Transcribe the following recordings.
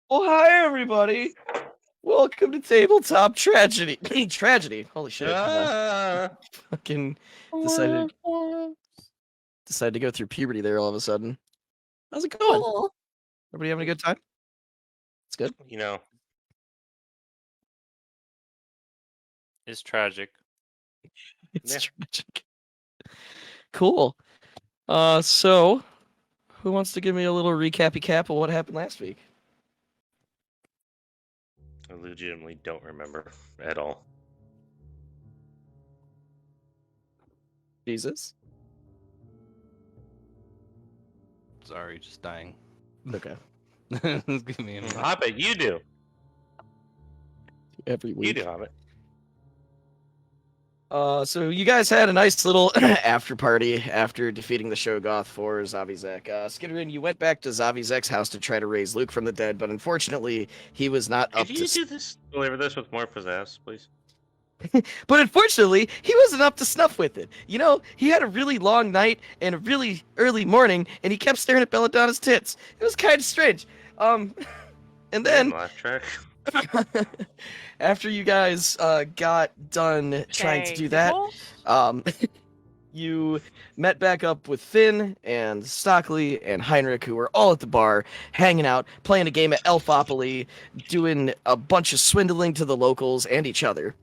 Well, hi everybody. Welcome to Tabletop Tragedy. Tragedy. Holy shit! Fucking decided to go through puberty there all of a sudden. How's it going? Everybody having a good time? It's good. You know, It's tragic. It's Yeah. tragic. Cool. So who wants to give me a little recappy cap of what happened last week? I legitimately don't remember at all. Jesus. Sorry, just dying. Okay. Give me a minute. Hobbit, you do. Every You week. do, Hobbit. So you guys had a nice little after party after defeating the Shoggoth for Zavizek. Skiteran, you went back to Zavizek's house to try to raise Luke from the dead, but unfortunately, he was not up Could you to. do this? Deliver this with more pizzazz, please. But unfortunately, he wasn't up to snuff with it. You know, he had a really long night and a really early morning, and he kept staring at Belladonna's tits. It was kind of strange. And then Laugh track. after you guys got done trying to do that, you met back up with Finn and Stockley and Heinrich, who were all at the bar, hanging out, playing a game of Elfopoly, doing a bunch of swindling to the locals and each other.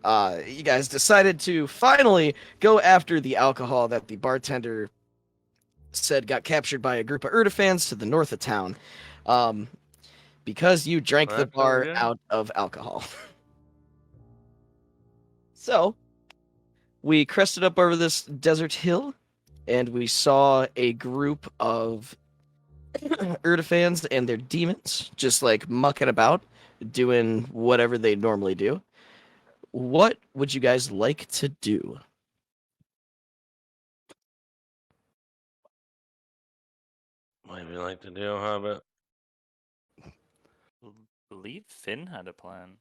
You guys decided to finally go after the alcohol that the bartender said got captured by a group of Urdefhans to the north of town. Because you drank the What? bar Okay. out of alcohol. So, we crested up over this desert hill, and we saw a group of Urdefhans and their demons just like mucking about, doing whatever they normally do. What would you guys like to do? What would you like to do, Hobbit? Believe Finn had a plan.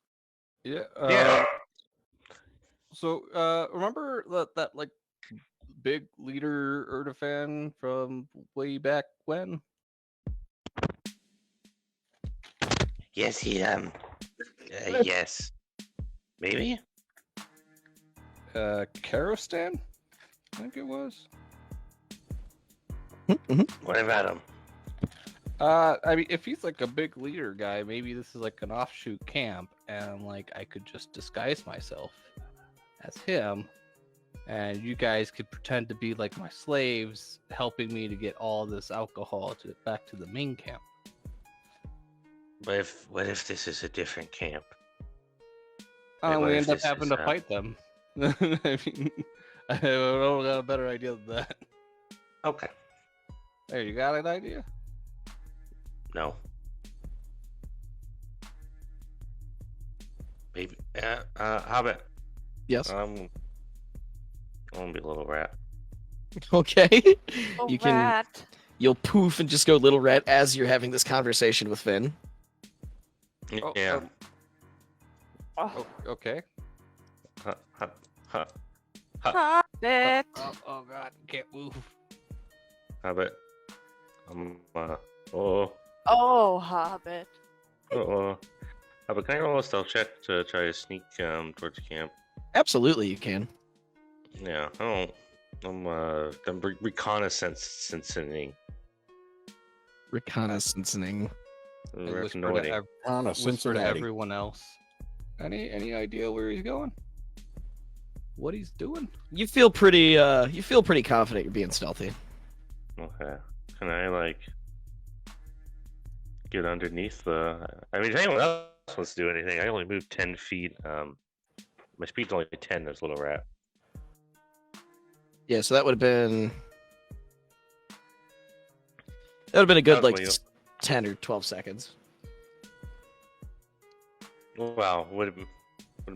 Yeah. Yeah. So, remember that like big leader Urdefhan from way back when? Yes, yes. Maybe? Karostan? I think it was. What about him? I mean, if he's like a big leader guy, maybe this is like an offshoot camp, and like I could just disguise myself as him, and you guys could pretend to be like my slaves, helping me to get all this alcohol back to the main camp. What if this is a different camp? And what we if end up this having is, to fight them. I mean, I don't got a better idea than that. Okay. Hey, you got an idea? No. Maybe. Hobbit. Yes. I'm gonna be a little rat. Okay. Oh, You can- rat. You'll poof and just go little rat as you're having this conversation with Finn. Oh, Yeah. Oh, Okay. Huh, huh, huh. Hobbit. Oh God, can't move. Hobbit. Oh. Oh, Hobbit. Hobbit, can I roll a stealth check to try to sneak towards the camp? Absolutely, you can. Yeah, I don't. I'm reconnaissancing. Reconnaissancing. And whisper to, Reconnoitering. On a whisper to Cincinnati. everyone else. Any idea where he's going? What he's doing? You feel pretty confident you're being stealthy. Okay. Can I like get underneath the? I mean, if anyone else wants to do anything, I only moved 10 feet. My speed's only 10. This little rat. Yeah, so that would have been a good like Probably. 10 or 12 seconds. Wow, would have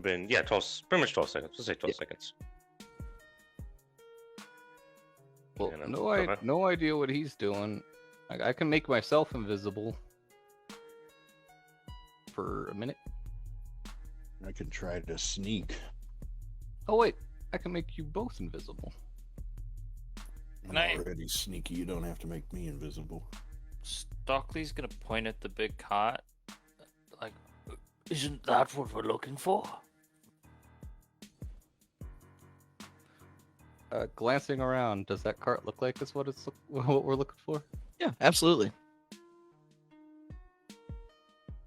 been 12, pretty much 12 seconds. Let's say 12 seconds. Well, Yeah, no. no idea what he's doing. I can make myself invisible for a minute. I can try to sneak. Oh wait, I can make you both invisible. I'm I- already sneaky. You don't have to make me invisible. Stockley's gonna point at the big cot Isn't that what we're looking for? Glancing around, does that cart look like it's what we're looking for? Yeah, absolutely.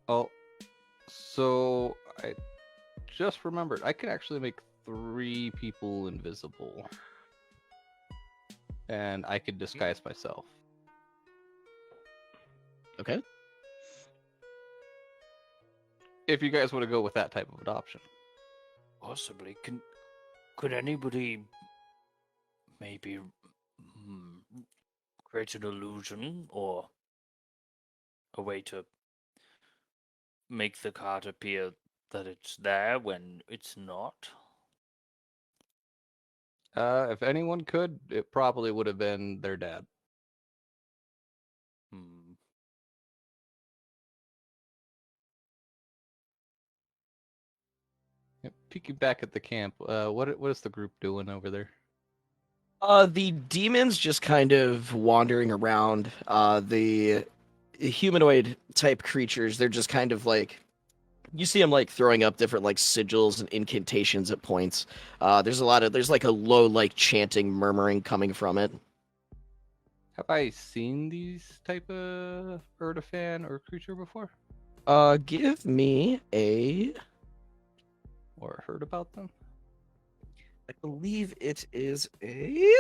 Oh, so I just remembered I can actually make 3 people invisible, and I could disguise myself. Okay. If you guys want to go with that type of adoption. Possibly. Could anybody maybe create an illusion or a way to make the card appear that it's there when it's not? If anyone could, it probably would have been their dad. Hmm. Peeking back at the camp, what is the group doing over there? The demons just kind of wandering around. The humanoid type creatures, they're just kind of like, you see them like throwing up different like sigils and incantations at points. There's like a low like chanting, murmuring coming from it. Have I seen these type of Urdefhan or creature before, Give me a. or heard about them? I believe it is a.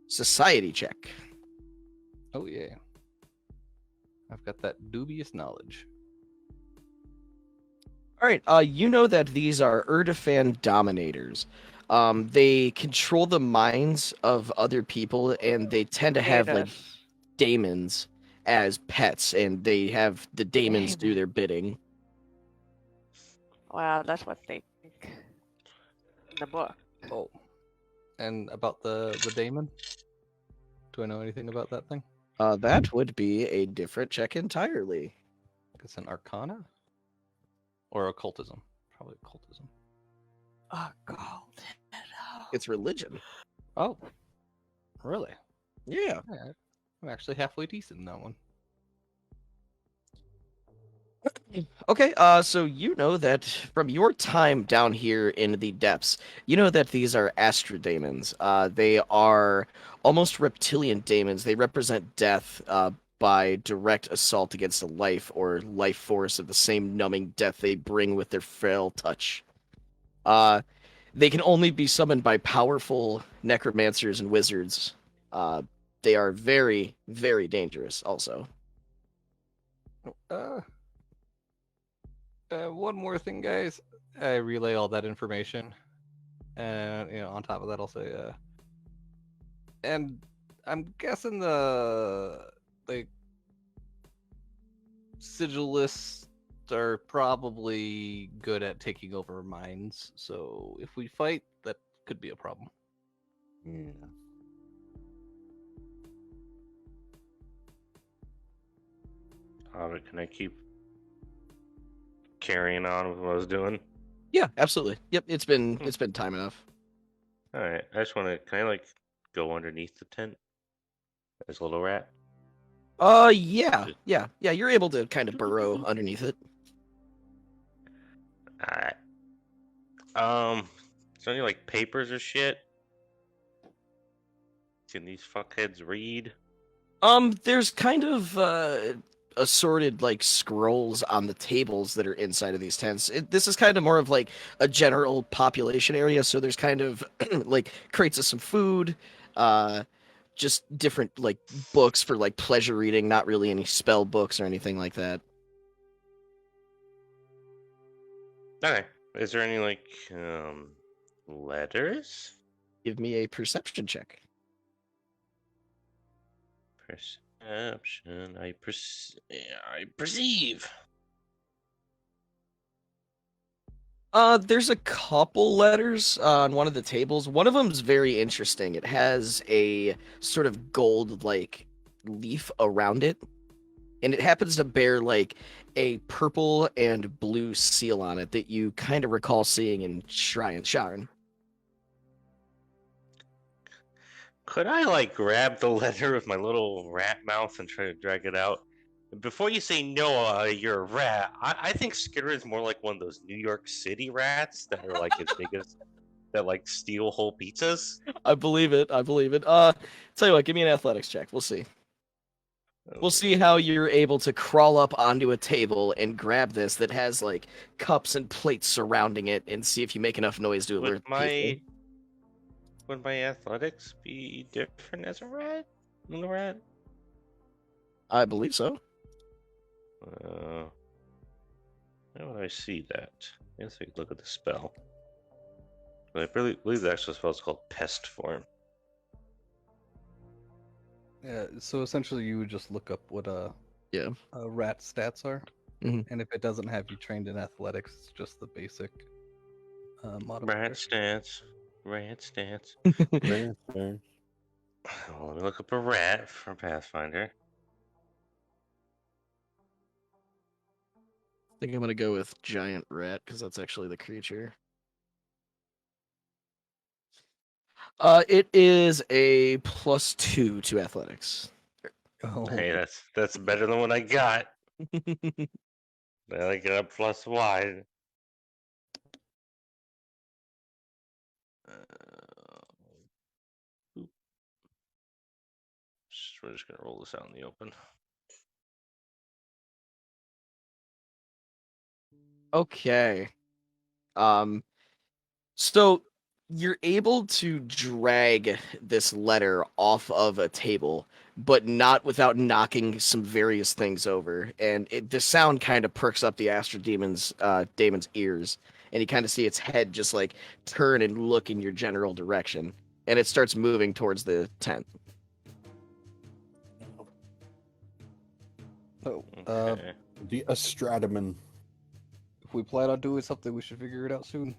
Society check. Oh yeah, I've got that dubious knowledge. All right. You know that these are Urdefhan dominators. They control the minds of other people, and they tend to have like daemons as pets, and they have the daemons do their bidding. Wow, that's what they think in the book. Oh, and about the daemon? Do I know anything about that thing? That would be a different check entirely. It's an arcana or occultism. Probably occultism. Oh, God. It's religion. Oh, really? Yeah. Yeah, I'm actually halfway decent in that one. Okay, so you know that from your time down here in the depths, you know that these are astrodemons. They are almost reptilian demons. They represent death by direct assault against a life or life force of the same numbing death they bring with their frail touch. They can only be summoned by powerful necromancers and wizards. They are very, very dangerous also. One more thing, guys. I relay all that information, and on top of that, I'll say, and I'm guessing the like sigillists are probably good at taking over minds. So if we fight, that could be a problem. Yeah. Can I keep carrying on with what I was doing? Yeah, absolutely. Yep, it's been time enough. All right. I just want to. Can I like go underneath the tent? There's a little rat. Yeah. You're able to kind of burrow underneath it. All right. Is there any like papers or shit? Can these fuckheads read? There's kind of assorted like scrolls on the tables that are inside of these tents. This is kind of more of like a general population area, so there's kind of like crates of some food, just different like books for like pleasure reading, not really any spell books or anything like that. Okay. Is there any like letters? Give me a perception check. Perception. I perceive. There's a couple letters on one of the tables. One of them's very interesting. It has a sort of gold like leaf around it, and it happens to bear like a purple and blue seal on it that you kind of recall seeing in Sharn. Could I like grab the letter with my little rat mouth and try to drag it out? Before you say no, you're a rat. I think Skiteran is more like one of those New York City rats that are like as big as that like steal whole pizzas. I believe it. I believe it. Tell you what, give me an athletics check. We'll see. We'll see how you're able to crawl up onto a table and grab this that has like cups and plates surrounding it, and see if you make enough noise to alert people. Would my athletics be different as a rat than a rat? I believe so. How would I see that? Let's take a look at the spell. But I believe the actual spell is called Pest Form. Yeah, so essentially you would just look up what a rat stats are, Mhm. and if it doesn't have you trained in athletics, it's just the basic modifier. Rat stance. Rat stance. Fair, fair. Well, let me look up a rat for Pathfinder. I think I'm gonna go with giant rat because that's actually the creature. It is a +2 to athletics. Oh, Hey, that's better than what I got. I got a plus wide. We're just gonna roll this out in the open. Okay. So you're able to drag this letter off of a table, but not without knocking some various things over. And the sound kind of perks up the Astro Damon's ears, and you kind of see its head just like turn and look in your general direction, and it starts moving towards the tent. oh, Okay. The Astradaman. if we plan on doing something, we should figure it out soon.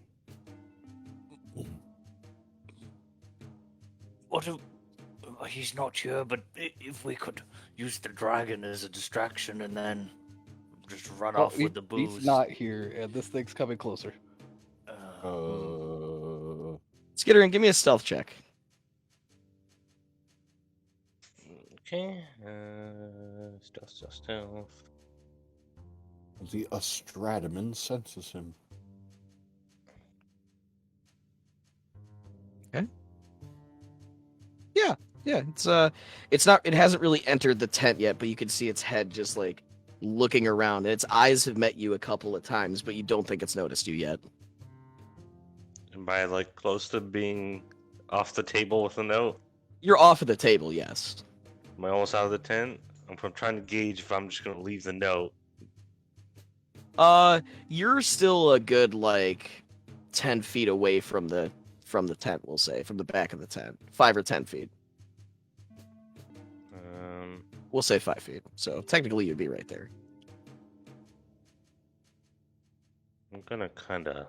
What if he's not here? But if we could use the dragon as a distraction and then just run off with the booze. He's not here, and this thing's coming closer. Skiteran, give me a stealth check. Okay. Stealth. The Astradaman senses him. Yeah, it's not. It hasn't really entered the tent yet, but you can see its head just like looking around. Its eyes have met you a couple of times, but you don't think it's noticed you yet. Am I like close to being off the table with a note? You're off of the table, yes. Am I almost out of the tent? I'm trying to gauge if I'm just gonna leave the note. You're still a good like 10 feet away from the tent. We'll say from the back of the tent, 5 or 10 feet. We'll say 5 feet. So technically, you'd be right there. I'm gonna kind of.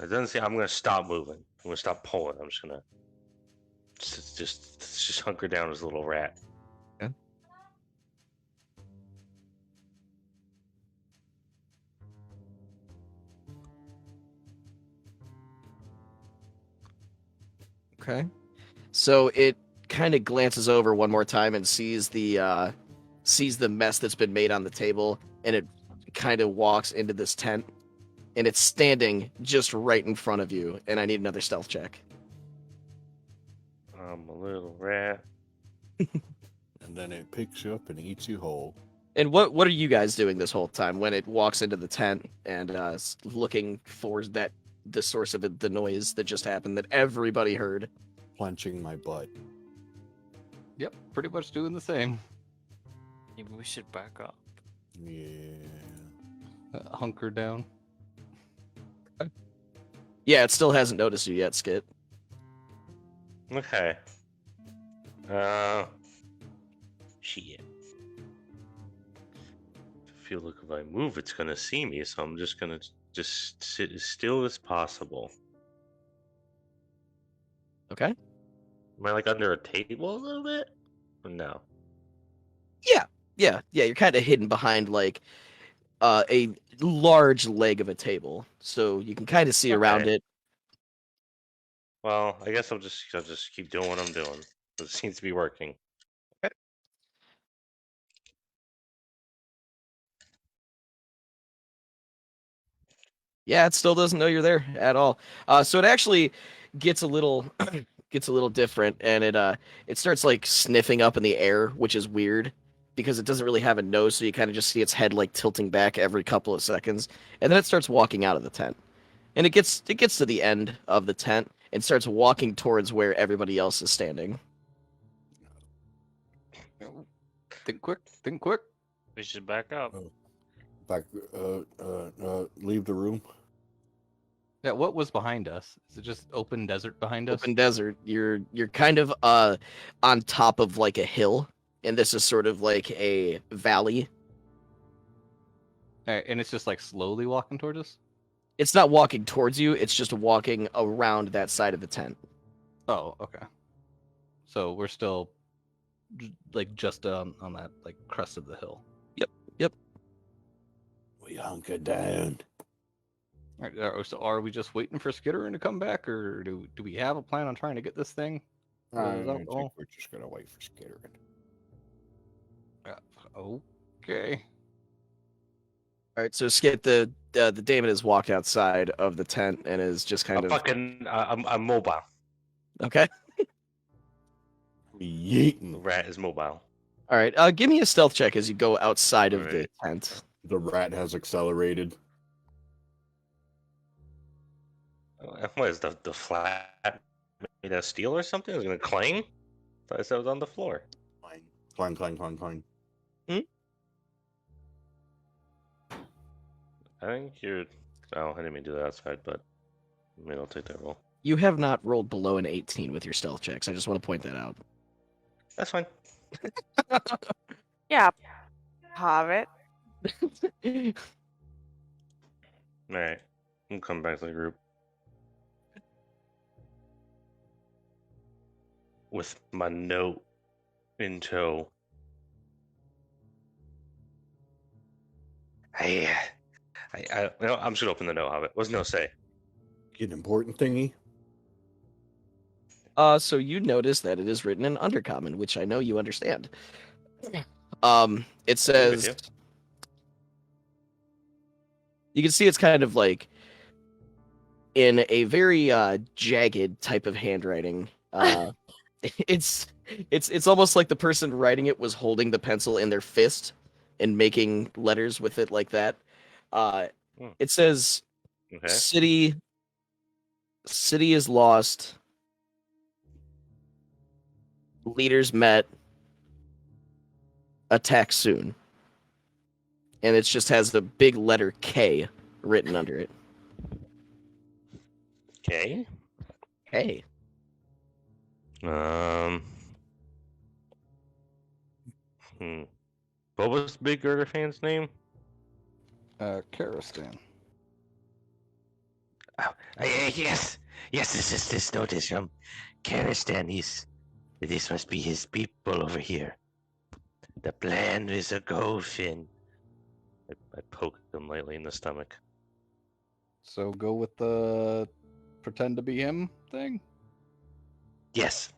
It doesn't say I'm gonna stop moving. I'm gonna stop pulling. I'm just gonna just hunker down as a little rat. Okay. So it kind of glances over one more time and sees the mess that's been made on the table, and it kind of walks into this tent, and it's standing just right in front of you. And I need another stealth check. I'm a little rat. And then it picks you up and eats you whole. And what are you guys doing this whole time when it walks into the tent and is looking for the source of the noise that just happened that everybody heard? Clenching my butt. Yep, pretty much doing the same. Maybe we should back up. Yeah. Hunker down. Yeah, it still hasn't noticed you yet, Skit. Okay. Shit. I feel like if I move, it's gonna see me, so I'm just gonna sit as still as possible. Okay. Am I like under a table a little bit? Or no? Yeah. You're kind of hidden behind like a large leg of a table, so you can kind of see around Okay. it. Well, I guess I'll just keep doing what I'm doing. It seems to be working. Yeah, it still doesn't know you're there at all. So it actually gets a little gets a little different, and it starts like sniffing up in the air, which is weird because it doesn't really have a nose, so you kind of just see its head like tilting back every couple of seconds, and then it starts walking out of the tent. And it gets to the end of the tent and starts walking towards where everybody else is standing. Think quick, think quick. We should back up. Back, leave the room. Yeah, what was behind us? Is it just open desert behind us? Open desert. You're kind of on top of like a hill, and this is sort of like a valley. Alright, and it's just like slowly walking towards us? It's not walking towards you, it's just walking around that side of the tent. Oh, okay. So we're still like just on that like crest of the hill. We hunker down. Alright, so are we just waiting for Skiteran to come back, or do we have a plan on trying to get this thing? I Is that think all? we're just gonna wait for Skiteran. Okay. All right, so Skit, the Damon has walked outside of the tent and is just kind of I'm mobile. okay. Yeeting. Rat is mobile. All right, give me a stealth check as you go outside of the Alright. tent. The rat has accelerated. What is the flat made of steel or something? Is it gonna clang? I thought it was on the floor. Clang, clang, clang, clang, clang. I think you're. Oh, I didn't mean to do that outside, but maybe I'll take that roll. You have not rolled below an 18 with your stealth checks. I just want to point that out. That's fine. Yeah. Hobbit. All right, we'll come back to the group with my note in tow. I'm just gonna open the note. Hobbit. What's no say? Get an important thingy. So you notice that it is written in Undercommon, which I know you understand. It says deal. you can see it's kind of like in a very jagged type of handwriting. It's almost like the person writing it was holding the pencil in their fist and making letters with it like that. It says Okay. city is lost. Leaders met. Attack soon. And it just has the big letter K written under it. Okay. Hey. What was Big Urdefhans' name? Karistan. Oh, yes, this note is from Karistan. This must be his people over here. The plan is a go, Finn. I poked him lightly in the stomach. So go with the pretend to be him thing. Yes.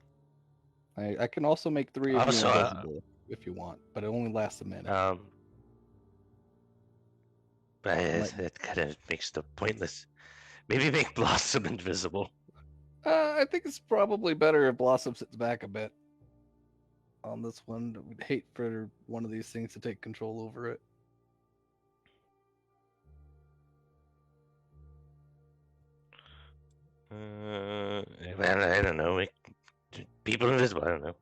I can also make 3 of you Also, invisible if you want, but it only lasts a minute. But that kind of makes the pointless. Maybe make Blossom invisible. I think it's probably better if Blossom sits back a bit on this one. We'd hate for one of these things to take control over it. Well, I don't know. Make people invisible. I don't know.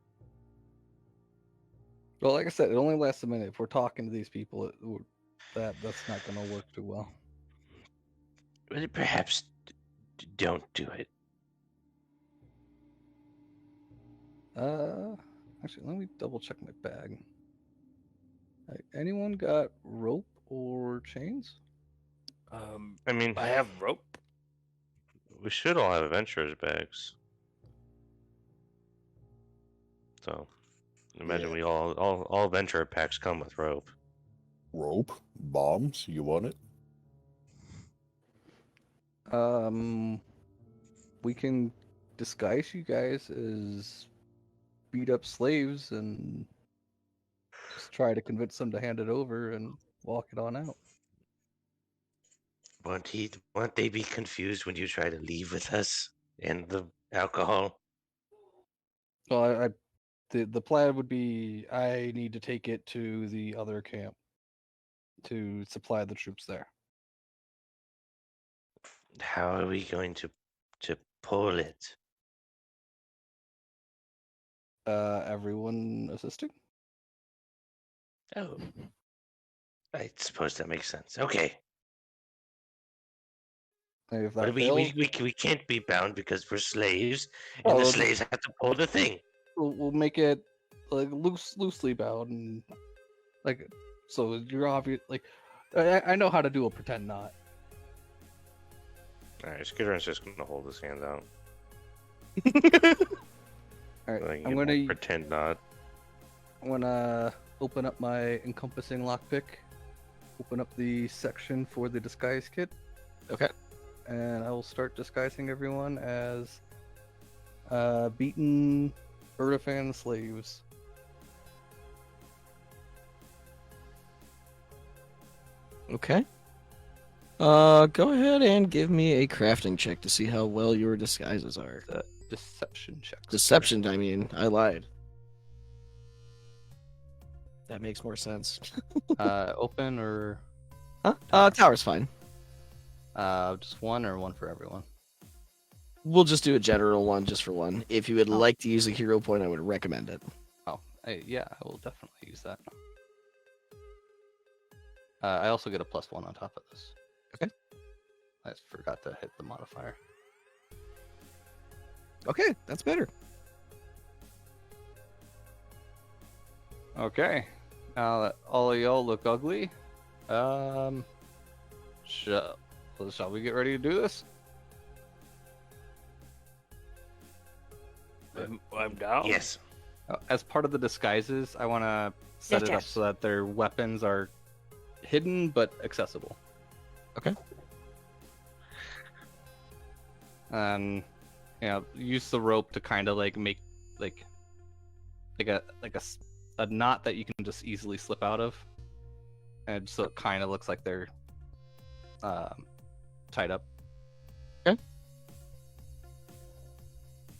Well, like I said, it only lasts a minute. If we're talking to these people, that's not going to work too well. Well, perhaps don't do it. Actually, let me double check my bag. Anyone got rope or chains? I mean, I have rope. we should all have adventurers bags. So, imagine Yeah. we all adventurer packs come with rope. Rope? Bombs? You want it? We can disguise you guys as beat up slaves and just try to convince them to hand it over and walk it on out. Won't they be confused when you try to leave with us and the alcohol? Well, the plan would be I need to take it to the other camp to supply the troops there. How are we going to pull it? Everyone assisting? Oh, I suppose that makes sense. Okay. And if But that we, fails, we can't be bound because we're slaves, Oh, and the we'll slaves have to pull the thing. we'll make it like loosely bound and like so you're obvious like I know how to do a pretend knot. All right, Skiteran's just gonna hold his hand out. All right, Like, I'm you know, gonna pretend not. open up my encompassing lockpick, open up the section for the disguise kit. Okay. And I will start disguising everyone as beaten Urdefhan slaves. Okay. Go ahead and give me a crafting check to see how well your disguises are. Deception checks. Deception, I mean, I lied. That makes more sense. Open or Huh? Tower's fine. just one or one for everyone? We'll just do a general one just for one. If you would Oh. like to use a hero point, I would recommend it. Oh, yeah, I will definitely use that. I also get a +1 on top of this. Okay. I just forgot to hit the modifier. Okay, that's better. Okay. Now that all of y'all look ugly, shall we get ready to do this? I'm down. Yes. As part of the disguises, I want to set it up Yes. so that their weapons are hidden but accessible. Okay. And use the rope to kind of like make like a knot that you can just easily slip out of, and so it kind of looks like they're tied up. Okay.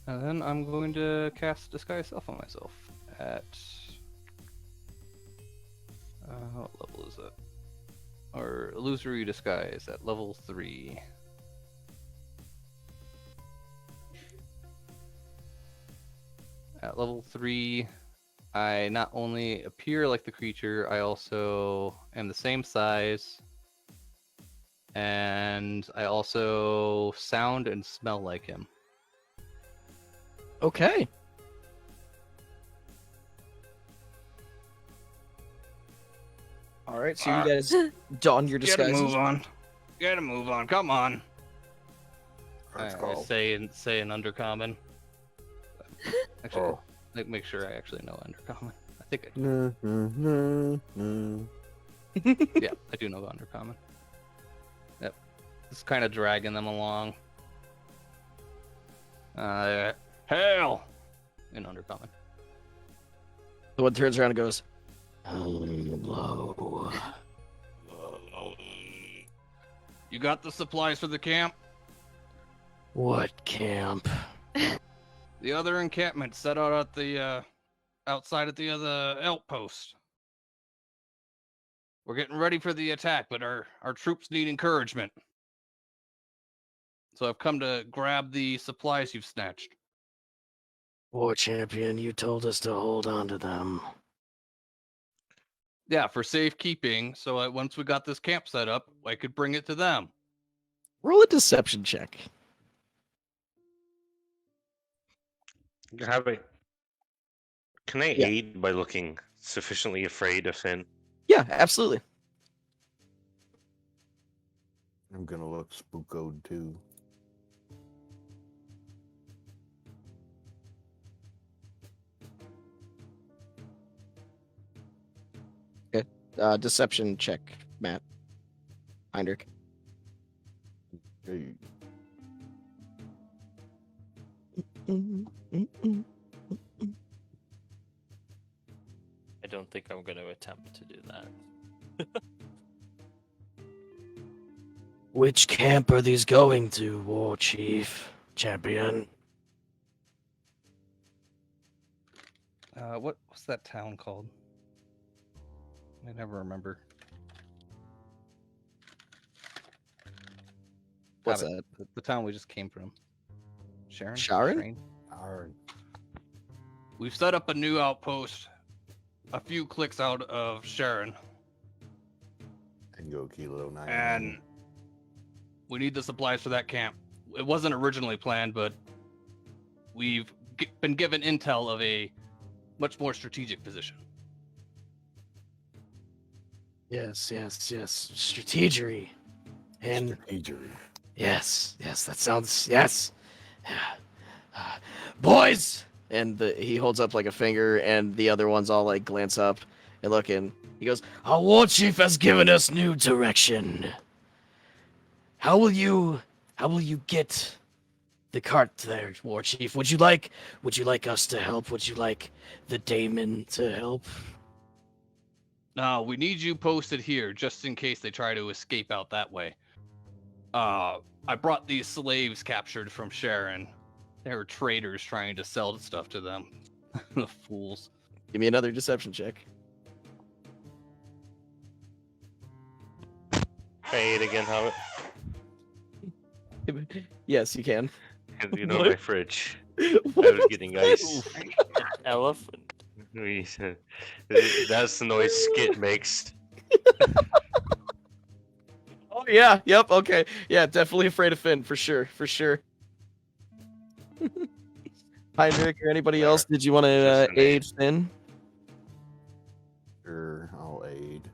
And then I'm going to cast Disguise Self on myself at what level is it? Or Illusory Disguise at level 3. At level 3, I not only appear like the creature, I also am the same size, and I also sound and smell like him. Okay. All right, so you guys don your disguises. on. Gotta move on. Come on. Let's I go. say an undercommon. Actually, make sure I actually know undercommon. I think yeah, I do know undercommon. Yep. Just kind of dragging them along. Hail! In undercommon. The one turns around and goes, "Hello." You got the supplies for the camp? What camp? The other encampment set out at the outside at the other outpost. We're getting ready for the attack, but our troops need encouragement. So I've come to grab the supplies you've snatched. War champion, you told us to hold on to them. Yeah, for safekeeping, so once we got this camp set up, I could bring it to them. Roll a deception check. How about, can I Yeah. aid by looking sufficiently afraid of Finn? Yeah, absolutely. I'm gonna look spookoed too. Deception check, Matt. Heinrich. Hey, I don't think I'm going to attempt to do that. Which camp are these going to, War Chief? Champion? What's that town called? I never remember. What's Got it. that? The town we just came from. Sharon? Sharon? Shrain? Iron. We've set up a new outpost a few clicks out of Sharon, And go Kilo 9. and we need the supplies for that camp. It wasn't originally planned, but we've been given intel of a much more strategic position. Yes. Strategery. And Strategery. yes, that sounds yes. Boys! And he holds up like a finger, and the other ones all like glance up and look, and he goes, "Our war chief has given us new direction. How will you get the cart there, war chief? Would you like us to help? Would you like the daemon to help?" No, we need you posted here just in case they try to escape out that way. I brought these slaves captured from Sharon. They were traders trying to sell stuff to them. The fools. Give me another deception check. Say it again, Hobbit. Yes, you can. Because you know What? my fridge. I was getting ice. Elephant. That's the noise Skit makes. Oh yeah, yep, okay. Yeah, definitely afraid of Finn, for sure. Heinrich or anybody else, did you want to Just an aid Finn? Sure, I'll aid.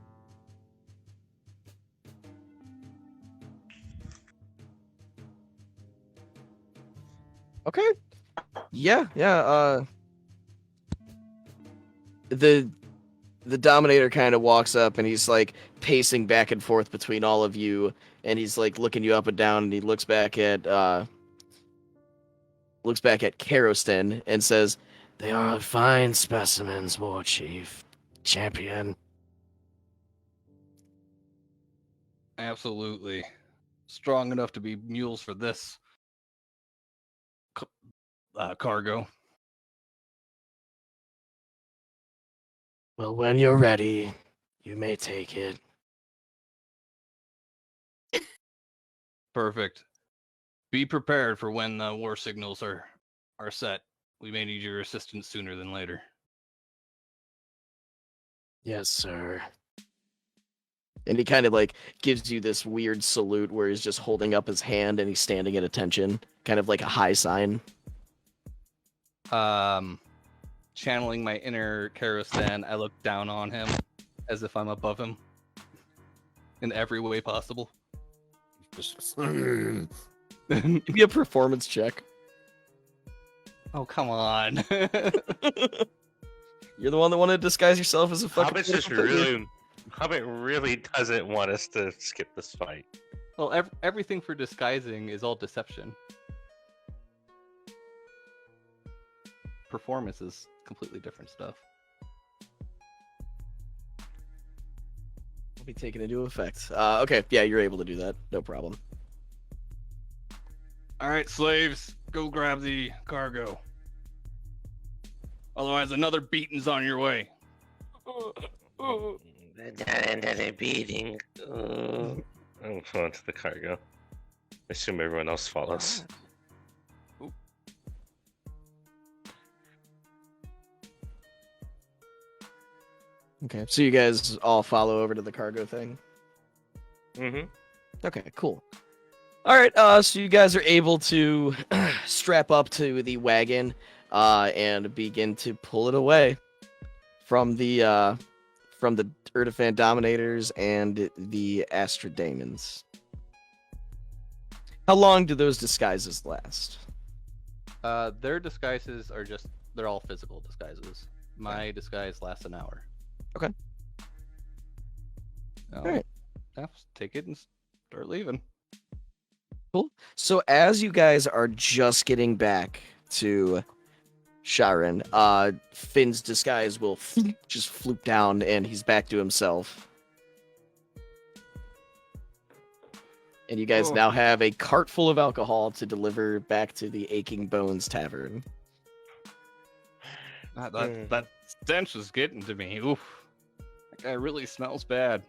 Okay. Yeah. The Dominator kind of walks up and he's like pacing back and forth between all of you, and he's like looking you up and down, and he looks back at Karostin and says, "They are fine specimens, War Chief. Champion." Absolutely. Strong enough to be mules for this cargo. Well, when you're ready, you may take it. Perfect. Be prepared for when the war signals are set. We may need your assistance sooner than later. Yes, sir. And he kind of like gives you this weird salute where he's just holding up his hand and he's standing at attention, kind of like a high sign. Channeling my inner Karostan, I look down on him as if I'm above him in every way possible. Just Give me a performance check. Oh, come on. You're the one that wanted to disguise yourself as a fucking. Hobbit just really doesn't want us to skip this fight. Well, everything for disguising is all deception. Performance is completely different stuff. Will be taken into effect. Okay, yeah, you're able to do that. No problem. All right, slaves, go grab the cargo. Otherwise, another beating's on your way. Another beating. I'm going to the cargo. Assume everyone else follows. Okay, so you guys all follow over to the cargo thing. Mm-hmm. Okay, cool. All right, so you guys are able to strap up to the wagon and begin to pull it away from the Urdefhan Dominators and the Astrodamons. How long do those disguises last? Their disguises are they're all physical disguises. My disguise lasts an hour. Okay. Alright. Take it and start leaving. Cool. So as you guys are just getting back to Sharon, Finn's disguise will just floop down and he's back to himself. And you guys Oh. now have a cart full of alcohol to deliver back to the Aching Bones Tavern. That stench was getting to me. Oof. That guy really smells bad.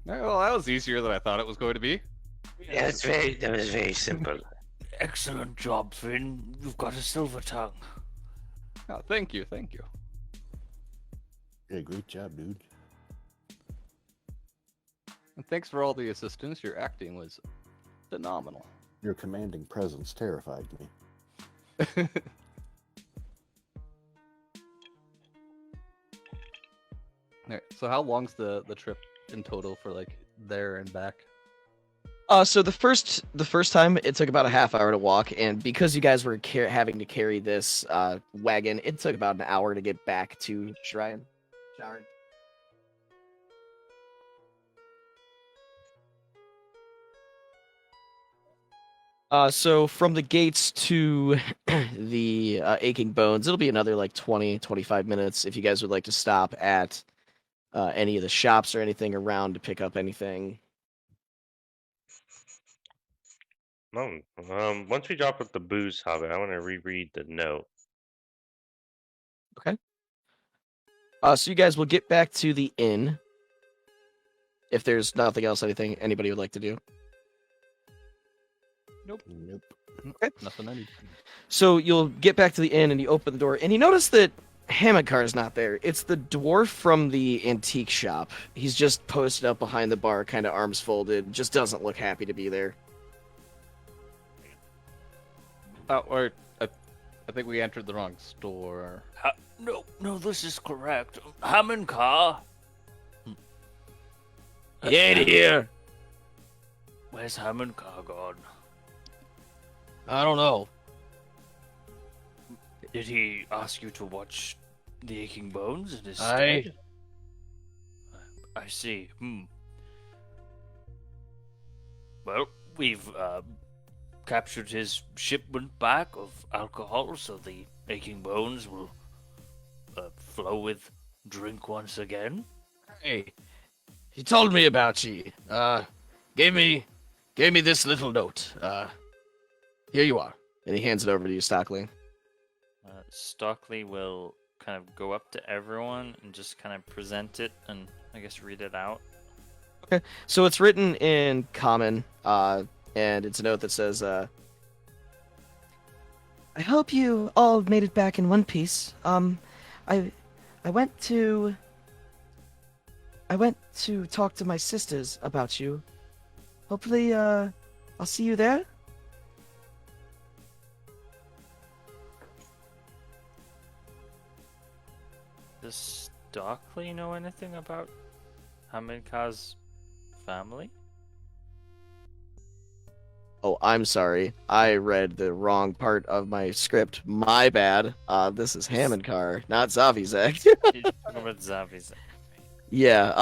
Well, that was easier than I thought it was going to be. Yeah, that was very simple. Excellent job, Finn. You've got a silver tongue. Oh, thank you, thank you. Yeah, great job, dude. And thanks for all the assistance. Your acting was phenomenal. Your commanding presence terrified me. Alright, so how long's the trip in total for like there and back? So the first time it took about a half hour to walk, and because you guys were having to carry this wagon, it took about an hour to get back to Shrine. So from the gates to the Aching Bones, it'll be another like 20-25 minutes if you guys would like to stop at any of the shops or anything around to pick up anything. No. Once we drop with the booze hobbit, I want to reread the note. So you guys will get back to the inn. If there's nothing else, anybody would like to do. Nope. Nothing I need. So you'll get back to the inn and you open the door and you notice that Hamilcar is not there. It's the dwarf from the antique shop. He's just posted up behind the bar, kind of arms folded, just doesn't look happy to be there. Or I think we entered the wrong store. No, this is correct. Hamilcar. He ain't here. Where's Hamilcar gone? I don't know. Did he ask you to watch the Aching Bones instead? I see. Well, we've captured his shipment back of alcohol, so the Aching Bones will flow with drink once again. Hey, he told me about ye. Gave me this little note. Here you are. And he hands it over to you, Stockley. Stockley will kind of go up to everyone and just kind of present it and I guess read it out. Okay, so it's written in common, and it's a note that says, I hope you all made it back in one piece. I went to talk to my sisters about you. Hopefully, I'll see you there. Does Stockley know anything about Hamilcar's family? Oh, I'm sorry. I read the wrong part of my script. My bad. This is Hamilcar, not Zavizek. You're talking about Zavi's. Yeah,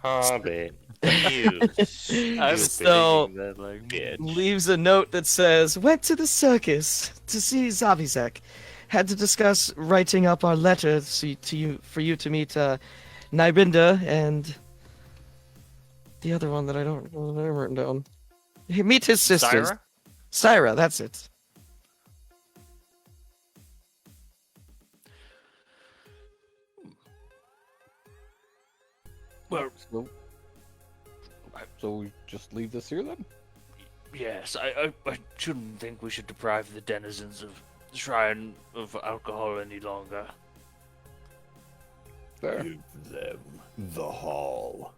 Hobbit. You So- bitch. leaves a note that says, went to the circus to see Zavizek. Had to discuss writing up our letter to you for you to meet Nyrinda and the other one that I don't know the name written down. Meet his sisters. Syra? Syra, that's it. Well, So we just leave this here then? yes, I shouldn't think we should deprive the denizens of the Shrine of alcohol any longer. There. Give them the hall.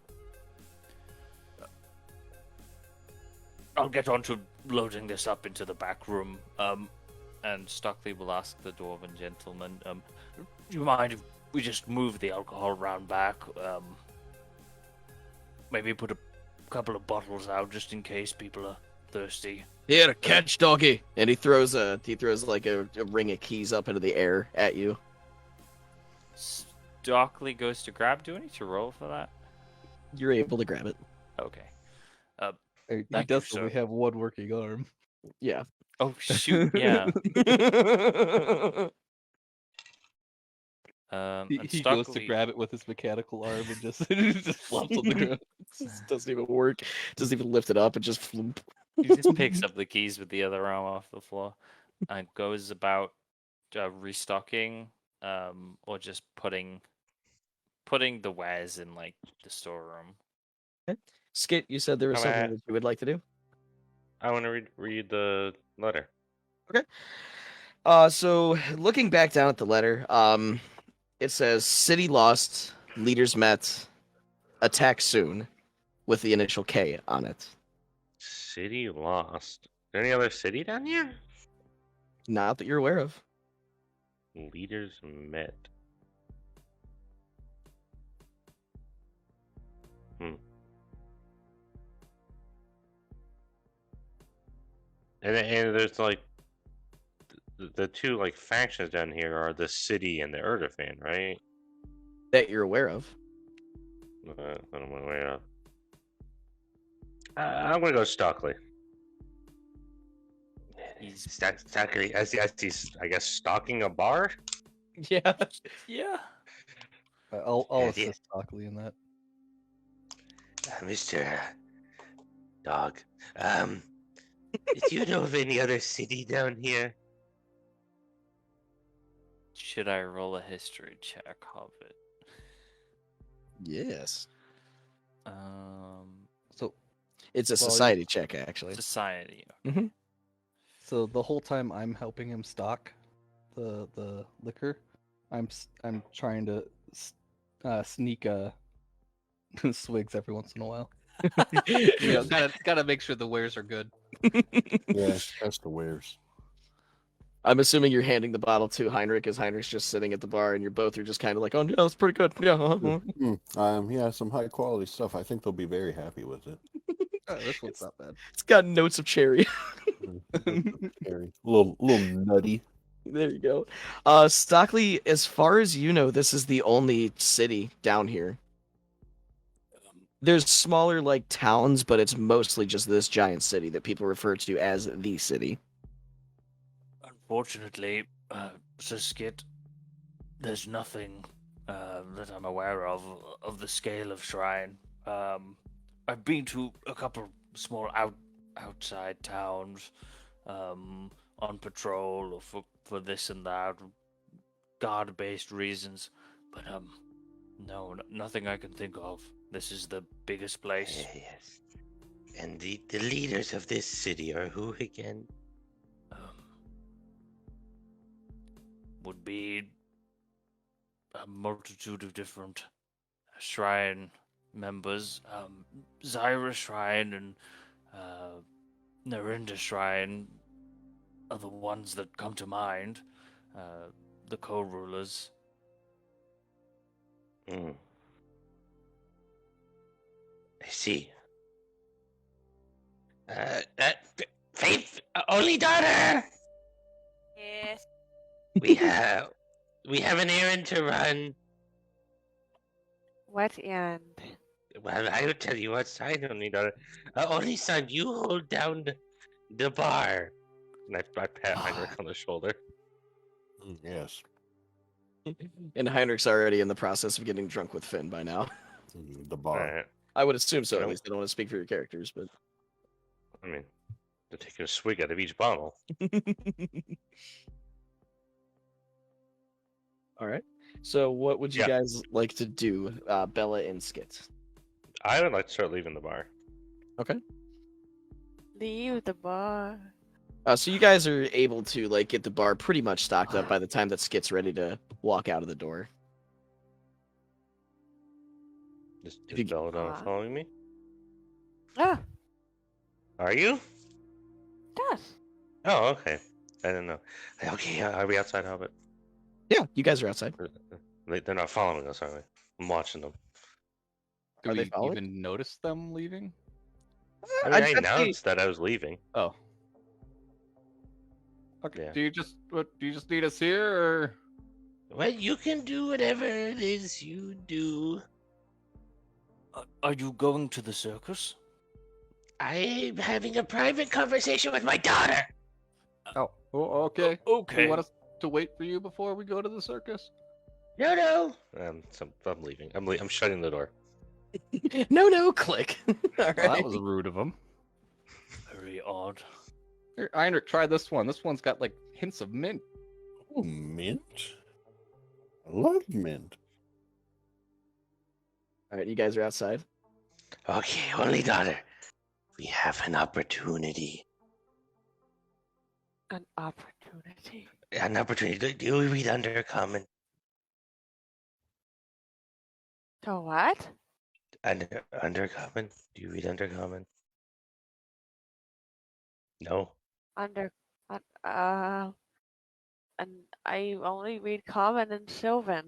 I'll get on to loading this up into the back room. And Stockley will ask the Dwarven gentleman, do you mind if we just move the alcohol around back? Maybe put a couple of bottles out just in case people are thirsty. Here, catch doggy. And he throws like a ring of keys up into the air at you. Stockley goes to grab. Do I need to roll for that? You're able to grab it. Okay. He Thank does you, only sir. have one working arm. Yeah. Oh shoot! Yeah. He, and he goes to Stockley, grab it with his mechanical arm and just just flops on the ground. Just doesn't even work. Doesn't even lift it up. It just floop. he just picks up the keys with the other arm off the floor and goes about restocking, or just putting the wares in like the storeroom. Skit, you said there was I'm something at- that you would like to do. I want to read the letter. So looking back down at the letter, it says city lost, leaders met, attack soon, with the initial K on it. City lost. Is there any other city down here? Not that you're aware of. Leaders met. And there's like the two like factions down here are the city and the Urdefhan, right? That you're aware of. On my way up. I'm gonna go Stockley. He's Stockley, as he's I guess stalking a bar. Yeah. yeah. I'll Yeah, assist Stockley in that. Mr. Dog, do you know of any other city down here? Should I roll a history check of it? Yes. So It's a Well, society check, actually. Society. so the whole time I'm helping him stock the liquor, I'm trying to sneak swigs every once in a while. You know, gotta make sure the wares are good. Yeah, that's the wares. I'm assuming you're handing the bottle to Heinrich as Heinrich's just sitting at the bar, and you both are just kind of like, "Oh, yeah, that's pretty good." Yeah. Yeah, some high quality stuff. I think they'll be very happy with it. Oh, this one's not bad. It's got notes of cherry. Very little nutty. There you go. Stockley, as far as you know, this is the only city down here. There's smaller like towns, but it's mostly just this giant city that people refer to as the city. Unfortunately, Sir Skit, there's nothing that I'm aware of the scale of Shrine. I've been to a couple small outside towns on patrol or for this and that, guard-based reasons, but no, nothing I can think of. This is the biggest place. Yes. And the leaders of this city are who again? Would be a multitude of different shrine members. Zyra Shrine and Narinda Shrine are the ones that come to mind. The co-rulers. I see. Faith, only daughter. Yes. We have an errand to run. What end? Well, I will tell you what side, only daughter. Only son, you hold down the bar. And I pat Heinrich on the shoulder. Yes. And Heinrich's already in the process of getting drunk with Finn by now. The bar. Alright. I would assume so, at Nope. least. I don't want to speak for your characters, but. I mean, they're taking a swig out of each bottle. All right. So, what would you Yeah. guys like to do, Bella and Skit? I would like to start leaving the bar. Leave the bar. So you guys are able to like get the bar pretty much stocked up by the time that Skit's ready to walk out of the door. Is If you- Belladonna following me? Ah, Are you? yes. Oh, okay. I didn't know. Okay, are we outside Hobbit? Yeah, you guys are outside. They're not following us, are they? I'm watching them. Do Are they we following? even notice them leaving? I mean, I'd I say- announced that I was leaving. Oh. Okay. Yeah. Do you just need us here, or Well, you can do whatever it is you do. Are you going to the circus? I'm having a private conversation with my daughter. oh, okay? Okay. You want us to wait for you before we go to the circus? No. I'm leaving. I'm shutting the door. No, click. All Well, that right. was rude of him. Very odd. Here, Heinrich, try this one. This one's got like hints of mint. Oh, mint. I love mint. All right, you guys are outside. Okay, only daughter. We have an opportunity. An opportunity. An opportunity. Do we read Undercommon? To what? Undercommon? Do you read Undercommon? No. Under. And I only read Common and Sylvan.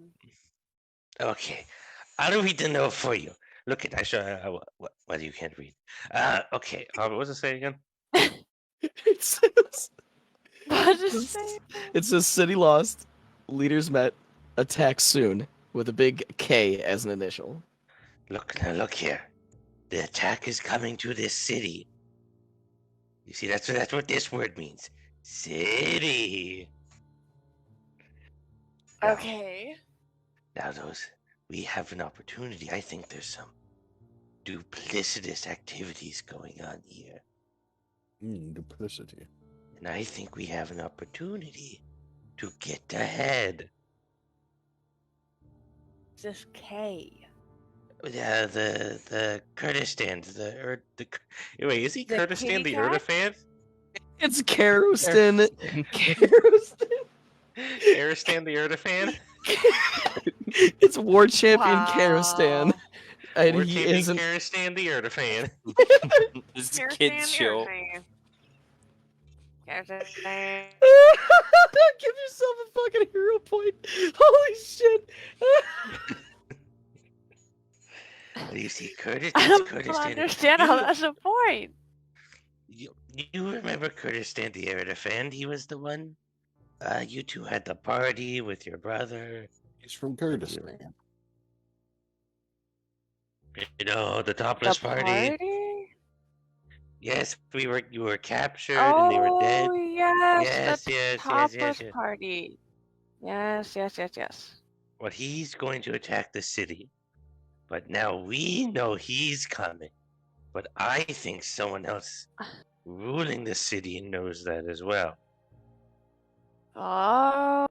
Okay. I'll read the note for you. Look at I show what you can't read. Okay. What was it say again? It says, What does it say? it says city lost, leaders met, attack soon, with a big K as an initial. Look now. Look here. The attack is coming to this city. You see, that's what this word means. City. Now- Okay. Now we have an opportunity. I think there's some duplicitous activities going on here. Duplicity. And I think we have an opportunity to get ahead. This K. The Kurdistans, Wait, is he The Kurdistan kitty the cat? Urdefhans? It's Karostin. Karostin. Aristan the Urdefan? It's War Champion Karostan. Wow. And War he champion isn't. Karistan the Urdefan. This is a Here's kid's the show. Here's the name. Give yourself a fucking hero point. Holy shit. You see, I don't Kurdistan. understand how that's a point. You remember Kurdistan the Urdefan? He was the one. You two had the party with your brother. He's from Kurdistan. You know, the The topless party. party? Yes, you were captured and they were dead. Oh, yes. Yes, The yes, topless yes. party. Yes. Well, he's going to attack the city. But now we know he's coming. But I think someone else ruling the city knows that as well. Oh.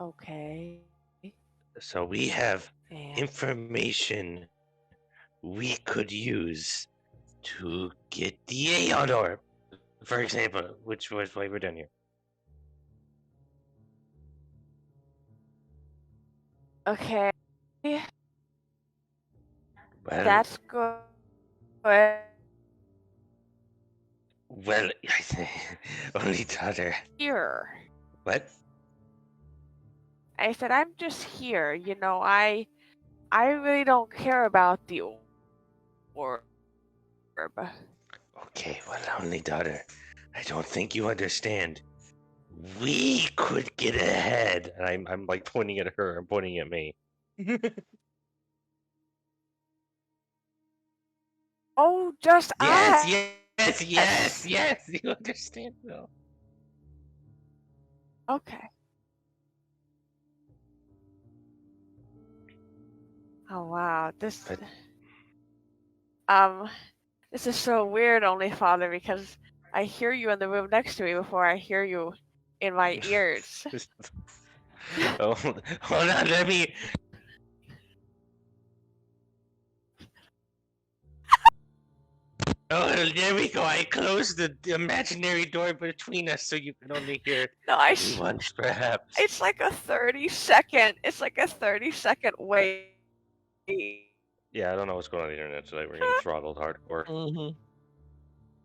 Okay. So we have And information we could use to get the Aeon Orb. For example, which was why we're done here. okay. Well, That's good. well, I think only daughter. Here. What? I said I'm just here. You know, I really don't care about the orb. Okay, well, only daughter. I don't think you understand. We could get ahead. And I'm like pointing at her and pointing at me. Oh, just Yes, I. yes. You understand though. Okay. Oh wow, this But- this is so weird, only father, because I hear you in the room next to me before I hear you in my ears. Oh, Hold on, let me. Oh, there we go. I closed the imaginary door between us so you can only hear No, I. me once, perhaps. It's like a 30-second. It's like a 30-second wait. yeah, I don't know what's going on the internet today. We're getting throttled hardcore. Mm-hmm.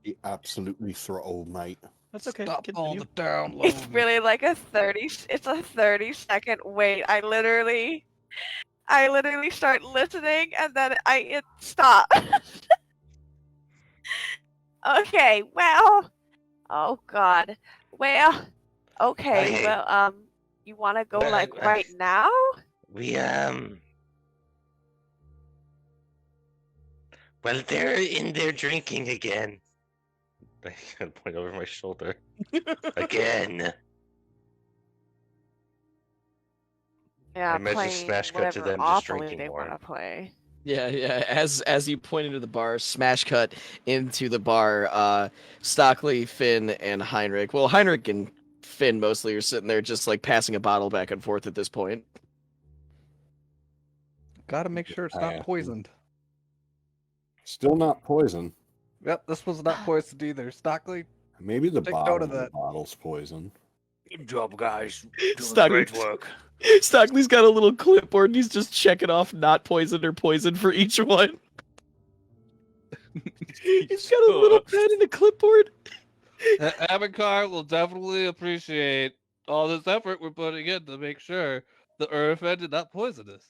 He absolutely throttled, mate. That's okay. Stop all Continue. the download. It's really like a 30. It's a 30-second wait. I literally start listening and then it stop. Okay. Well. Oh God. Well. Okay. Okay. Well. You want to go Well, like right now? We, Well, they're in there drinking again. I gotta point over my shoulder. Again. Yeah, I imagine playing Smash cut to whatever them just awfully drinking they more. want to play. Yeah, yeah. As you point into the bar, smash cut into the bar. Stockley, Finn, and Heinrich. Well, Heinrich and Finn mostly are sitting there just like passing a bottle back and forth at this point. Gotta make sure it's not Yeah. poisoned. Still not poison. Yep, this was not poisoned either. Stockley, Maybe the Take note bottom of of the that. bottle's poison. Good job, guys. Doing Stockley. great work. Stockley's got a little clipboard and he's just checking off not poisoned or poisoned for each one. He's got a little pen and a clipboard. Abakar will definitely appreciate all this effort we're putting in to make sure the Urdefhans did not poison us.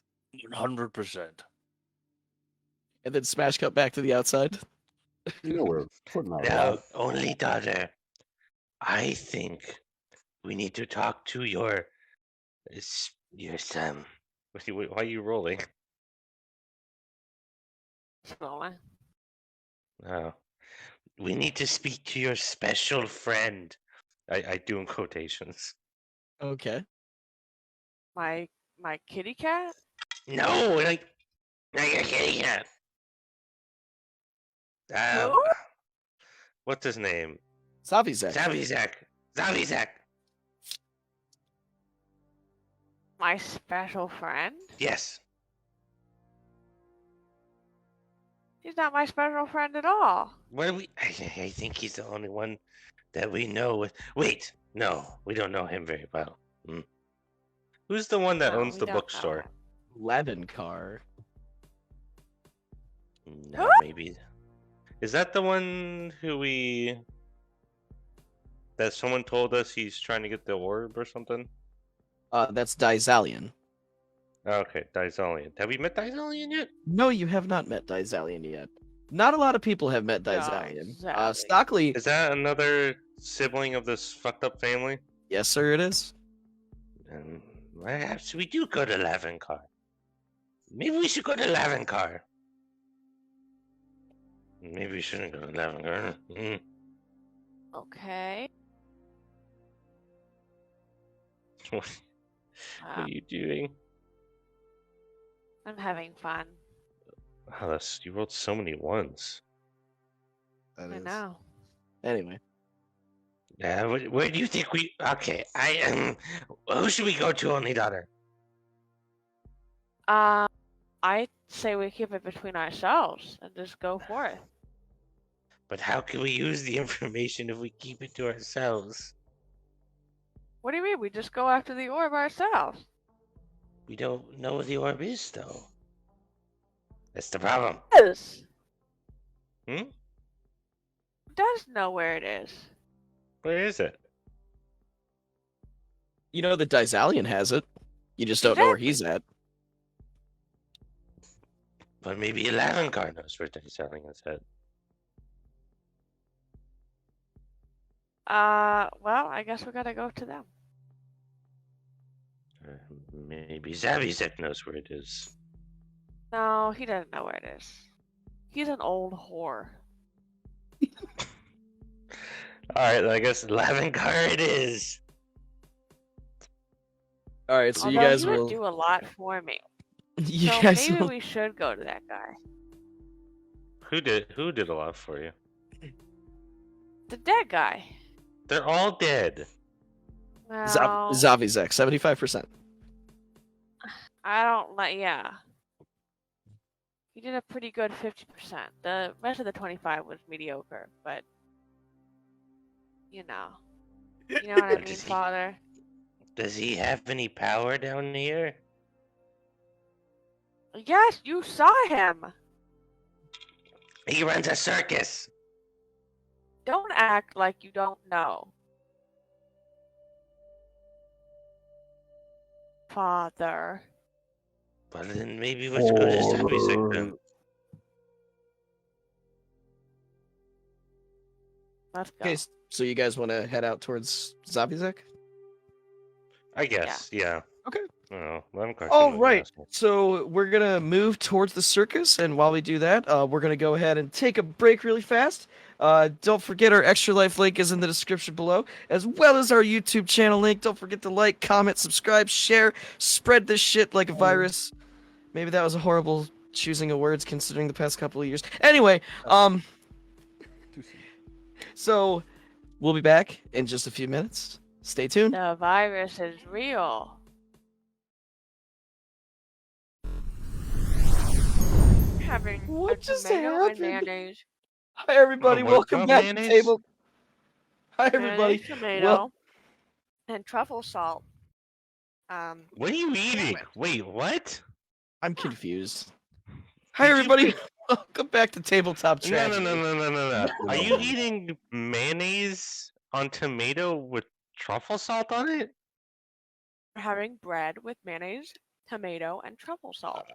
100%. And then smash cut back to the outside. You know we're putting our Now, life. only daughter, I think we need to talk to your son. Why are you rolling? Scrolling. Oh, We need to speak to your special friend. I do in quotations. Okay. My kitty cat? No, like your kitty cat. Who? What's his name? Zavizek. Zavizek. My special friend? Yes. He's not my special friend at all. What do we? I think he's the only one that we know. Wait, no, we don't know him very well. Who's the one that No, owns we the don't know bookstore? him. Levin car. No, Huh? maybe. Is that the one that someone told us he's trying to get the orb or something? That's Dizalian. Okay, Dizalian. Have we met Dizalian yet? No, you have not met Dizalian yet. Not a lot of people have met Dizalian. Dizalian. Stockley. Is that another sibling of this fucked up family? Yes, sir, it is. Perhaps we do go to Lavencar. Maybe we should go to Lavencar. Maybe we shouldn't go to Lavencar. Okay. What Uh, are you doing? I'm having fun. Wow, you rolled so many ones. That I is. know. Anyway. Where do you think we? Okay, who should we go to, only daughter? I say we keep it between ourselves and just go for it. But how can we use the information if we keep it to ourselves? What do you mean? We just go after the orb ourselves. We don't know what the orb is, though. That's the problem. Yes. Hmm? Does know where it is. Where is it? You know that Dizalian has it. You just don't know where he's at. But maybe Lavencar knows where Dizalian is at. Well, I guess we gotta go to them. Maybe Zavizek knows where it is. No, he doesn't know where it is. He's an old whore. Alright, I guess Lavencar it is. All right, so Although you guys he would will. do a lot for me. You So guys maybe will. we should go to that guy. Who did a lot for you? The dead guy. They're all dead. Well, Zavizek, 75%. I don't like. Yeah. He did a pretty good 50%. The rest of the 25 was mediocre, but you know what I mean, Does he- Father. Does he have any power down here? Yes, you saw him. He runs a circus. Don't act like you don't know. Father. Well, then maybe let's go to Zavizek then. Let's go. Okay, so you guys want to head out towards Zavizek? I guess, yeah. Oh, one question. All was right, asked. so we're gonna move towards the circus, and while we do that, we're gonna go ahead and take a break really fast. Don't forget our Extra Life link is in the description below, as well as our YouTube channel link. Don't forget to like, comment, subscribe, share, spread this shit like a virus. Maybe that was a horrible choosing of words considering the past couple of years. Anyway, so we'll be back in just a few minutes. Stay tuned. The virus is real. Having What a just tomato and happened? mayonnaise. Hi everybody, What welcome about back to the mayonnaise? table. Hi everybody. Mayonnaise, tomato, and truffle salt. What are you eating? Sandwich. Wait, what? I'm confused. Hi Did you everybody, welcome back to Tabletop No, Tragedy. no. Are you eating mayonnaise on tomato with truffle salt on it? We're having bread with mayonnaise, tomato, and truffle salt.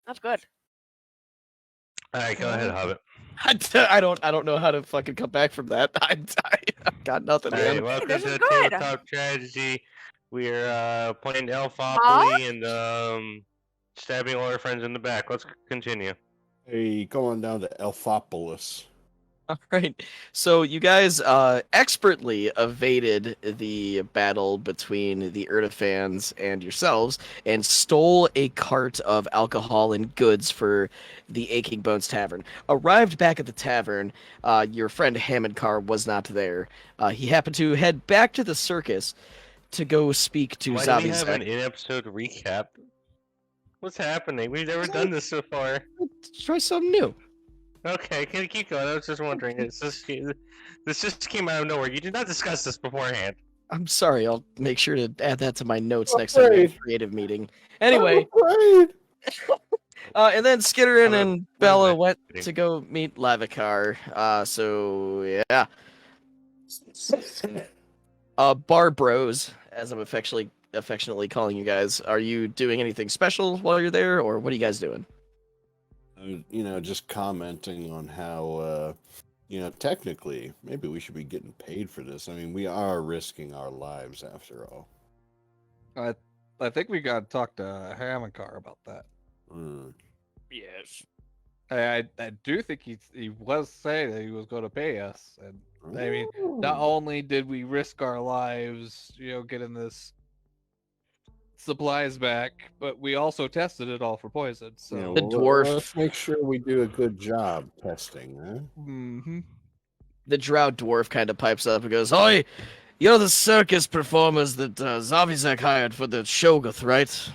That's good. All right, go ahead, Hobbit. I don't know how to fucking come back from that. I got nothing, All man. right, welcome this to is the good. Tabletop Tragedy. We're playing Elfopoly and stabbing all our friends in the back. Let's continue. Hey, go on down to Elfopolis. All right. So you guys expertly evaded the battle between the Urdefhans and yourselves and stole a cart of alcohol and goods for the Aching Bones Tavern. Arrived back at the tavern, your friend Hamidkar was not there. He happened to head back to the circus to go speak to Why do we have Zabizek. an in-episode recap? What's happening? We've never done this so far. Try something new. Okay, can you keep going? I was just wondering. This just came out of nowhere. You did not discuss this beforehand. I'm sorry. I'll make sure to add that to my notes next time we have a creative meeting. Anyway, Great. and then Skiteran Hello. and Bella What went to go meet Lavikar. So yeah. Bar Bros, as I'm affectionately calling you guys. Are you doing anything special while you're there, or what are you guys doing? Just commenting on how, technically, maybe we should be getting paid for this. I mean, we are risking our lives after all. I think we got to talk to Hamikar about that. Yes. I do think he was saying that he was going to pay us, and I mean, not only did we risk our lives, getting this supplies back, but we also tested it all for poison. So Yeah, The dwarf- Let's make sure we do a good job testing, huh? mm-hmm. The drow dwarf kind of pipes up and goes, "Oi, you're the circus performers that Zavizek hired for the Shogoth, right?"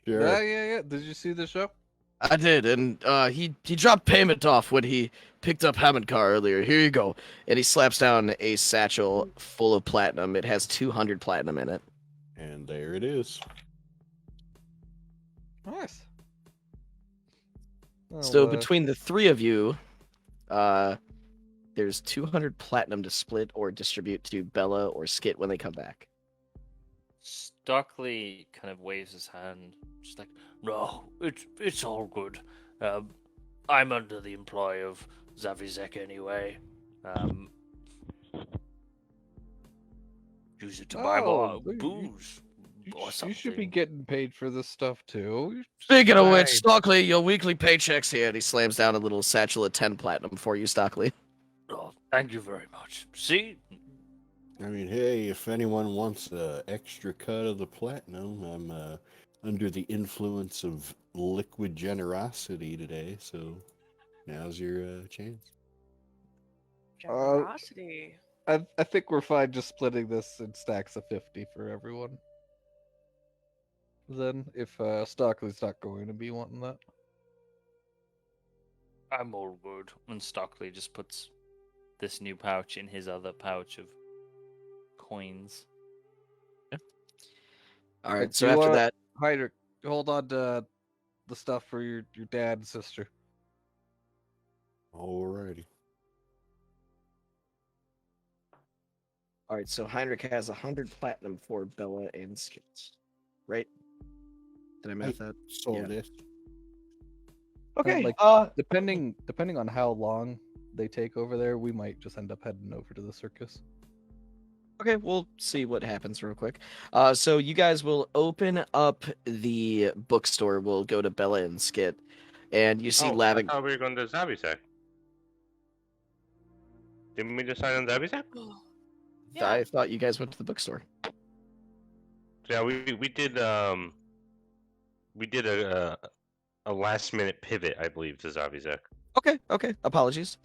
Sure. Yeah. Did you see the show? I did, and he dropped payment off when he picked up Hamidkar earlier. Here you go. And he slaps down a satchel full of platinum. It has 200 platinum in it. And there it is. Nice. So Well, between the three of you, there's 200 platinum to split or distribute to Bella or Skit when they come back. Stockley kind of waves his hand, just like, no, it's all good. I'm under the employ of Zavizek anyway. Use it to buy more you- booze or something. you should be getting paid for this stuff too. Speaking of which, Fine. Stockley, your weekly paycheck's here. And he slams down a little satchel of 10 platinum for you, Stockley. Oh, thank you very much. See, I mean, hey, if anyone wants an extra cut of the platinum, I'm under the influence of liquid generosity today, so now's your chance. Generosity. I think we're fine just splitting this in stacks of 50 for everyone. Then, if Stockley's not going to be wanting that. I'm all good. And Stockley just puts this new pouch in his other pouch of coins. All right, Do so you after wanna- that, Hydrick, hold on to the stuff for your dad and sister. Alrighty. all right, so Heinrich has 100 platinum for Bella and Skit, right? Did I math that? So Yeah. this. Okay. like, Depending on how long they take over there, we might just end up heading over to the circus. Okay, we'll see what happens real quick. So you guys will open up the bookstore. We'll go to Bella and Skit, and you see I Lavin. thought we were going to Zabizak. Didn't we decide on Zabizak? Yeah. I thought you guys went to the bookstore. Yeah, we did a last minute pivot, I believe, to Zabizak. Okay. Apologies.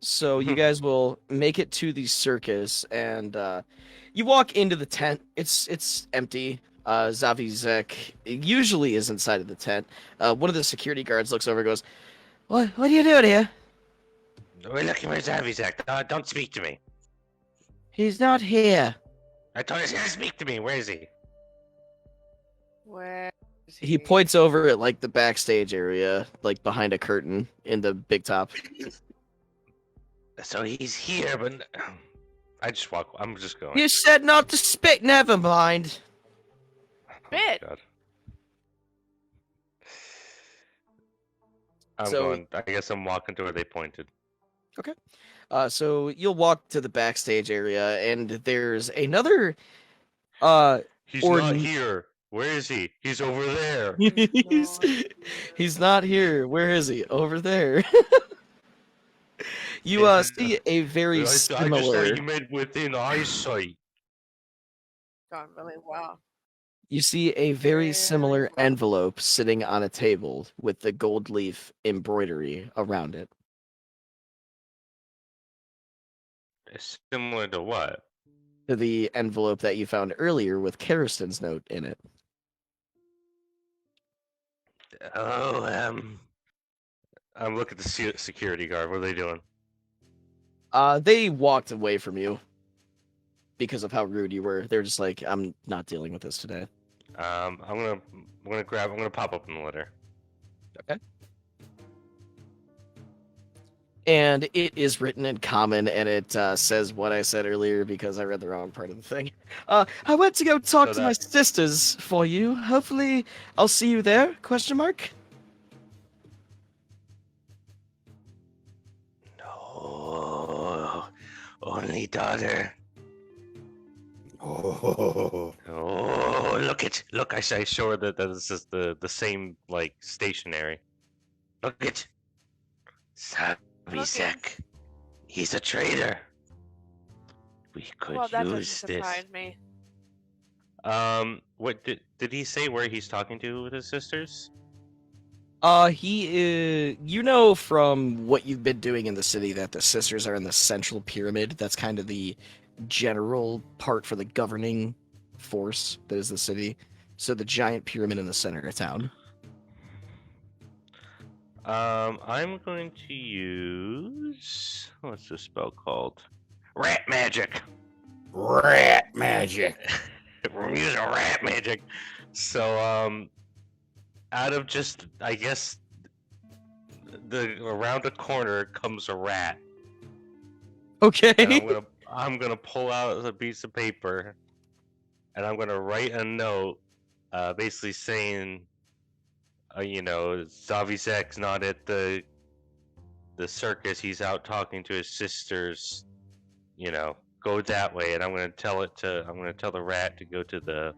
So you guys will make it to the circus, and you walk into the tent. It's empty. Zavizek usually is inside of the tent. One of the security guards looks over and goes, What are you doing here? We're looking for Zabizak. Don't speak to me. He's not here. I told you he's gonna speak to me. Where is he? Where is He points over at like the backstage area, like behind a curtain in the big top. So he's here, but I'm just going. You said not to speak. Never mind. Bit. God. I'm So- going. I guess I'm walking to where they pointed. So you'll walk to the backstage area, and there's another. He's Or not n- here. Where is he? He's over there. He's not here. Where is he? Over there. You see a very I just thought similar. you meant within eyesight. Gone really well. You see a very Very similar well. envelope sitting on a table with the gold leaf embroidery around it. It's similar to what? To the envelope that you found earlier with Karistan's note in it. Oh, I'm looking at the security guard. What are they doing? They walked away from you because of how rude you were. They're just like, I'm not dealing with this today. I'm gonna pop open the letter. And it is written in common, and it says what I said earlier because I read the wrong part of the thing. I went to go talk So to my sisters for you. Hopefully, I'll see you there? Question mark. no. Only daughter. Oh, Oh, look, I show her that this is the same like stationery. look it. Zabizak. He's a traitor. We could Well, that doesn't use this. surprise me. What did he say where he's talking to with his sisters? He is. You know from what you've been doing in the city that the sisters are in the central pyramid. That's kind of the general part for the governing force that is the city. So the giant pyramid in the center of town. I'm going to use what's this spell called? Rat magic. rat magic. We're using rat magic. So out of just I guess around a corner comes a rat. Okay. And I'm gonna pull out a piece of paper, and I'm gonna write a note, basically saying, Zavizek's not at the circus. He's out talking to his sisters. Go that way, and I'm gonna tell the rat to go to the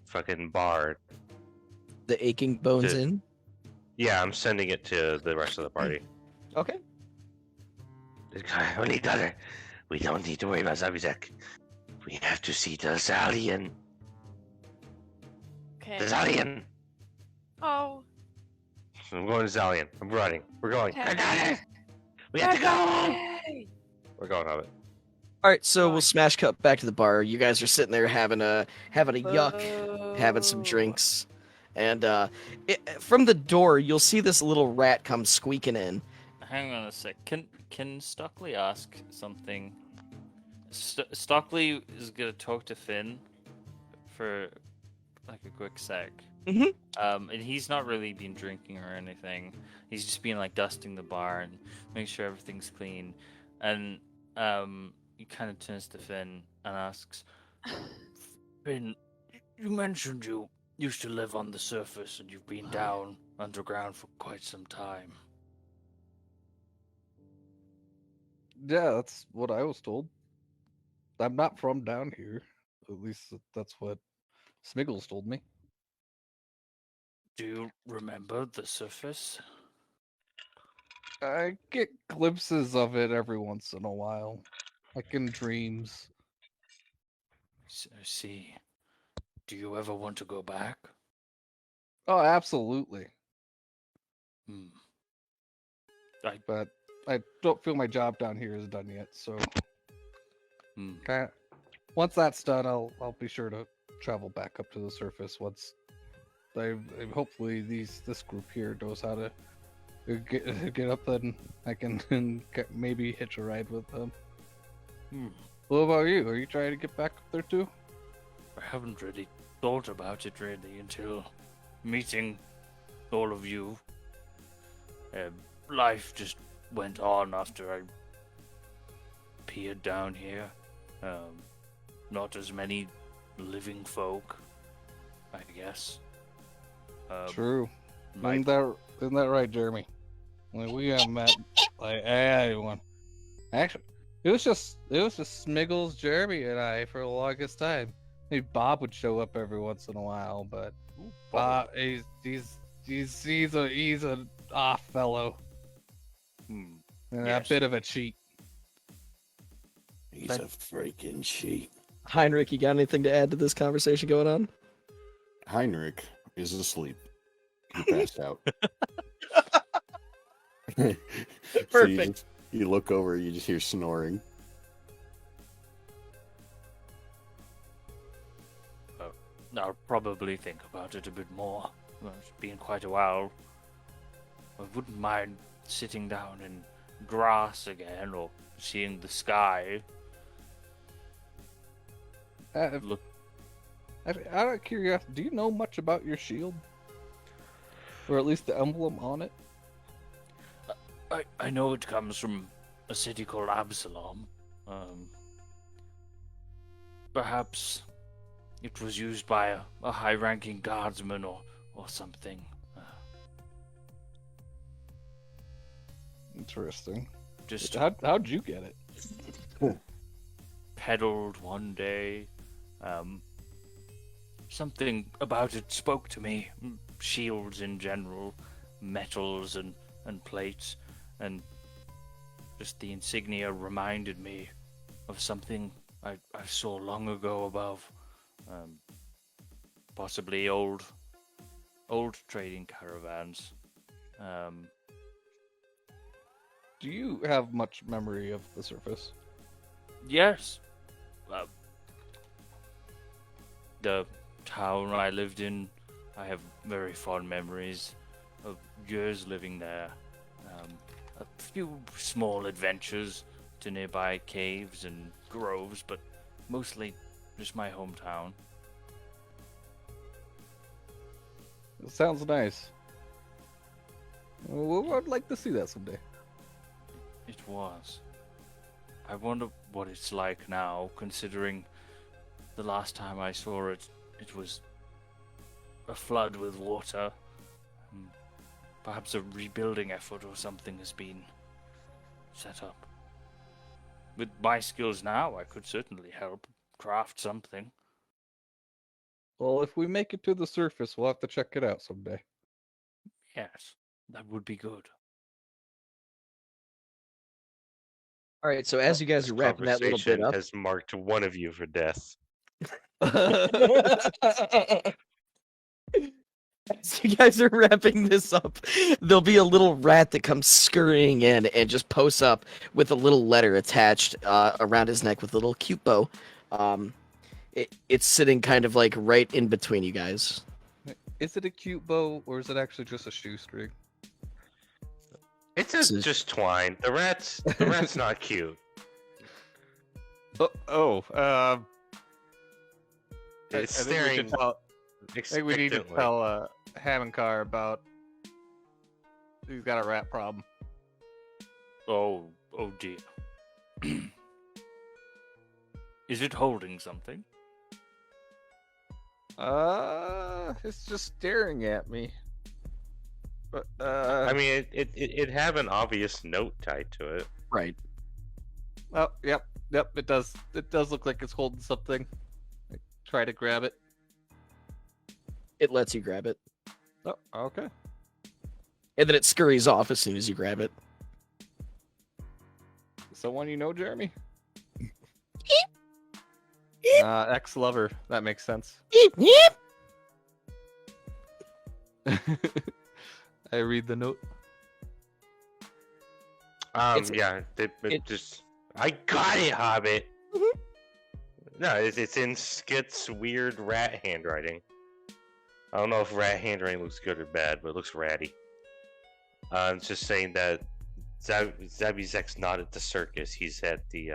fucking bar. The aching bones To- in. Yeah, I'm sending it to the rest of the party. Okay. Only daughter. We don't need to worry about Zabizak. We have to see the Zalian. Okay. The Zalian. Oh. I'm going to Zalian. I'm running. We're going. Okay. Daughter. We have to go. Yay! We're going, Hobbit. All right. So we'll Fine. smash cut back to the bar. You guys are sitting there having a yuck, having some Boo. drinks, and from the door you'll see this little rat come squeaking in. Hang on a sec. Can Stockley ask something? Stockley is gonna talk to Finn for like a quick sec. Mhm. And he's not really been drinking or anything. He's just been like dusting the bar and making sure everything's clean. And he kind of turns to Finn and asks, "Finn, you mentioned you used to live on the surface and you've been down underground for quite some time. Yeah, that's what I was told. I'm not from down here. At least that's what Smiggles told me. Do you remember the surface? I get glimpses of it every once in a while, like in dreams. I see. Do you ever want to go back? Oh, absolutely. Hmm. But I don't feel my job down here is done yet. So, once that's done, I'll be sure to travel back up to the surface. Once hopefully this group here knows how to get up, then I can maybe hitch a ride with them. What about you? Are you trying to get back up there too? I haven't really thought about it really until meeting all of you. Life just went on after I appeared down here. Not as many living folk, I guess. True. Isn't that right, Jeremy? Like, we haven't met like anyone. Actually, it was just Smiggles, Jeremy, and I for the longest time. Maybe Bob would show up every once in a while, but Bob, he's an off fellow. And a bit of a cheat. He's a freaking cheat. Heinrich, you got anything to add to this conversation going on? Heinrich is asleep. He passed out. Perfect. So you look over, you just hear snoring. I'll probably think about it a bit more. Well, it's been quite a while. I wouldn't mind sitting down in grass again or seeing the sky. Look. Out of curiosity, do you know much about your shield? Or at least the emblem on it? I know it comes from a city called Absalom. Perhaps it was used by a high-ranking guardsman or something. Interesting. Just how'd you get it? peddled one day. Something about it spoke to me. Shields in general, metals and plates, and just the insignia reminded me of something I saw long ago above. Possibly old trading caravans. Do you have much memory of the surface? Yes. The town I lived in, I have very fond memories of years living there. A few small adventures to nearby caves and groves, but mostly just my hometown. It sounds nice. Well, I'd like to see that someday. It was. I wonder what it's like now, considering the last time I saw it, it was a flood with water. Perhaps a rebuilding effort or something has been set up. With my skills now, I could certainly help craft something. Well, if we make it to the surface, we'll have to check it out someday. Yes, that would be good. All right, so as you guys This are wrapping that little bit conversation up, has marked one of you for death. as you guys are wrapping this up, there'll be a little rat that comes scurrying in and just posts up with a little letter attached around his neck with a little cute bow. It's sitting kind of like right in between you guys. Is it a cute bow, or is it actually just a shoestring? It's This is- just twine. The rat's not cute. It's staring. I think we need to expectantly. tell Hammonkar about he's got a rat problem. Oh dear. Is it holding something? It's just staring at me. But I mean, it have an obvious note tied to it. Right. Oh, yep. It does. It does look like it's holding something. I try to grab it. It lets you grab it, Oh, okay. and then it scurries off as soon as you grab it. Someone you know, Jeremy? Ex-lover. That makes sense. I read the note. It's- Yeah, I got it, Hobbit. Mhm. No, it's in Skit's weird rat handwriting. I don't know if rat handwriting looks good or bad, but it looks ratty. It's just saying that Zabizek's not at the circus. He's at the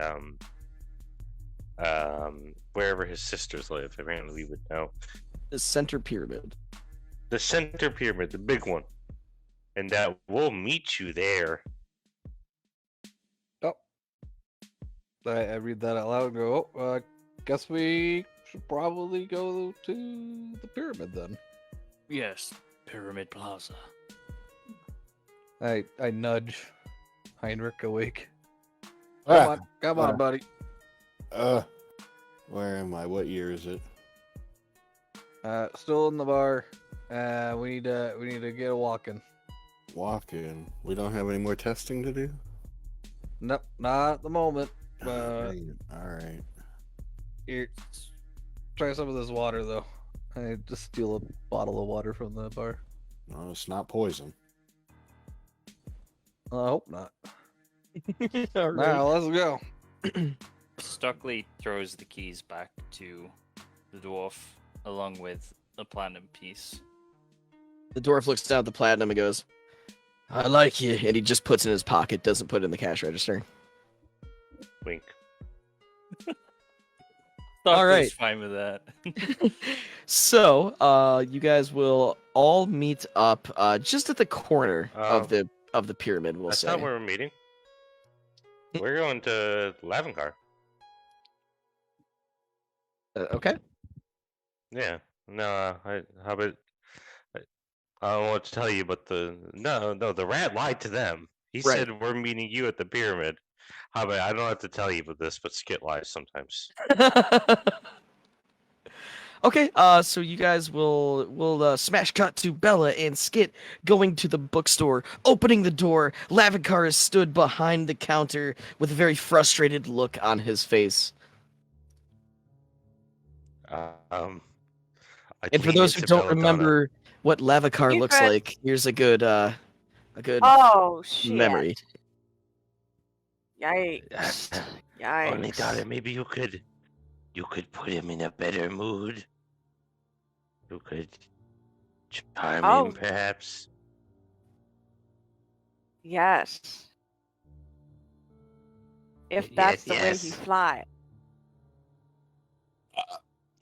wherever his sisters live. Apparently, we would know. The center pyramid. The center pyramid, the big one, and that we'll meet you there. I read that out loud and go, guess we should probably go to the pyramid then. Yes, Pyramid Plaza. I nudge Heinrich awake. Ah, Come on, buddy. Where am I? What year is it? Still in the bar. We need to get a walking. Walking. We don't have any more testing to do? Nope, not at the moment. All right. Here, try some of this water though. I just steal a bottle of water from the bar. No, it's not poison. I hope not. All right. Now let's go. Stockley throws the keys back to the dwarf, along with a platinum piece. The dwarf looks down at the platinum and goes, "I like you," and he just puts it in his pocket, doesn't put it in the cash register. Wink. All right. Fine with that. So, you guys will all meet up just at the corner of the pyramid. We'll That's say. not where we're meeting. We're going to Lavencar. Okay. Yeah. No, how about? I don't know what to tell you, but the rat lied to them. He Right. said we're meeting you at the pyramid. How about? I don't have to tell you about this, but Skit lies sometimes. Okay. So you guys will smash cut to Bella and Skit going to the bookstore, opening the door. Lavencar is stood behind the counter with a very frustrated look on his face. I And for lean those who into don't Belladonna. remember what Lavencar He's looks red. like, here's a good Oh shit! memory. Yikes! Yikes! Only daughter, maybe you could put him in a better mood. You could charm Oh. him, perhaps. Yes. If that's the way he Yes. flies.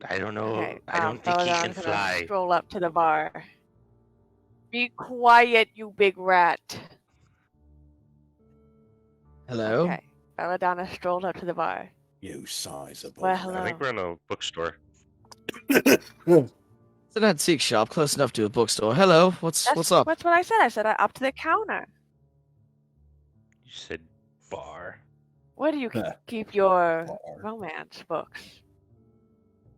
I don't know. Okay, I don't think he can Belladonna's gonna fly. Stroll up to the bar. Be quiet, you big rat. Hello. Okay. Belladonna strolled up to the bar. You sizable. Well, I hello. think we're in a bookstore. It's an antique shop, close enough to a bookstore. Hello. What's up? That's what I said. I said up to the counter. You said bar. Where do you keep your romance books?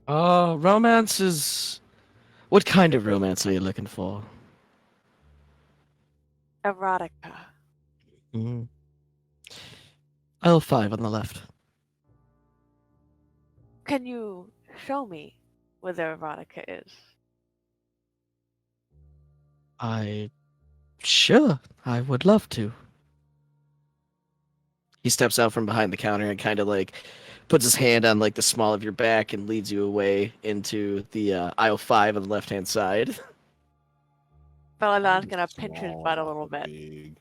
Romance is. What kind of romance are you looking for? Erotica. Mm. Aisle 5 on the left. Can you show me where the erotica is? Sure, I would love to. He steps out from behind the counter and kind of like puts his hand on like the small of your back and leads you away into the aisle 5 on the left-hand side. Belladonna's gonna pinch his butt a little bit. Big.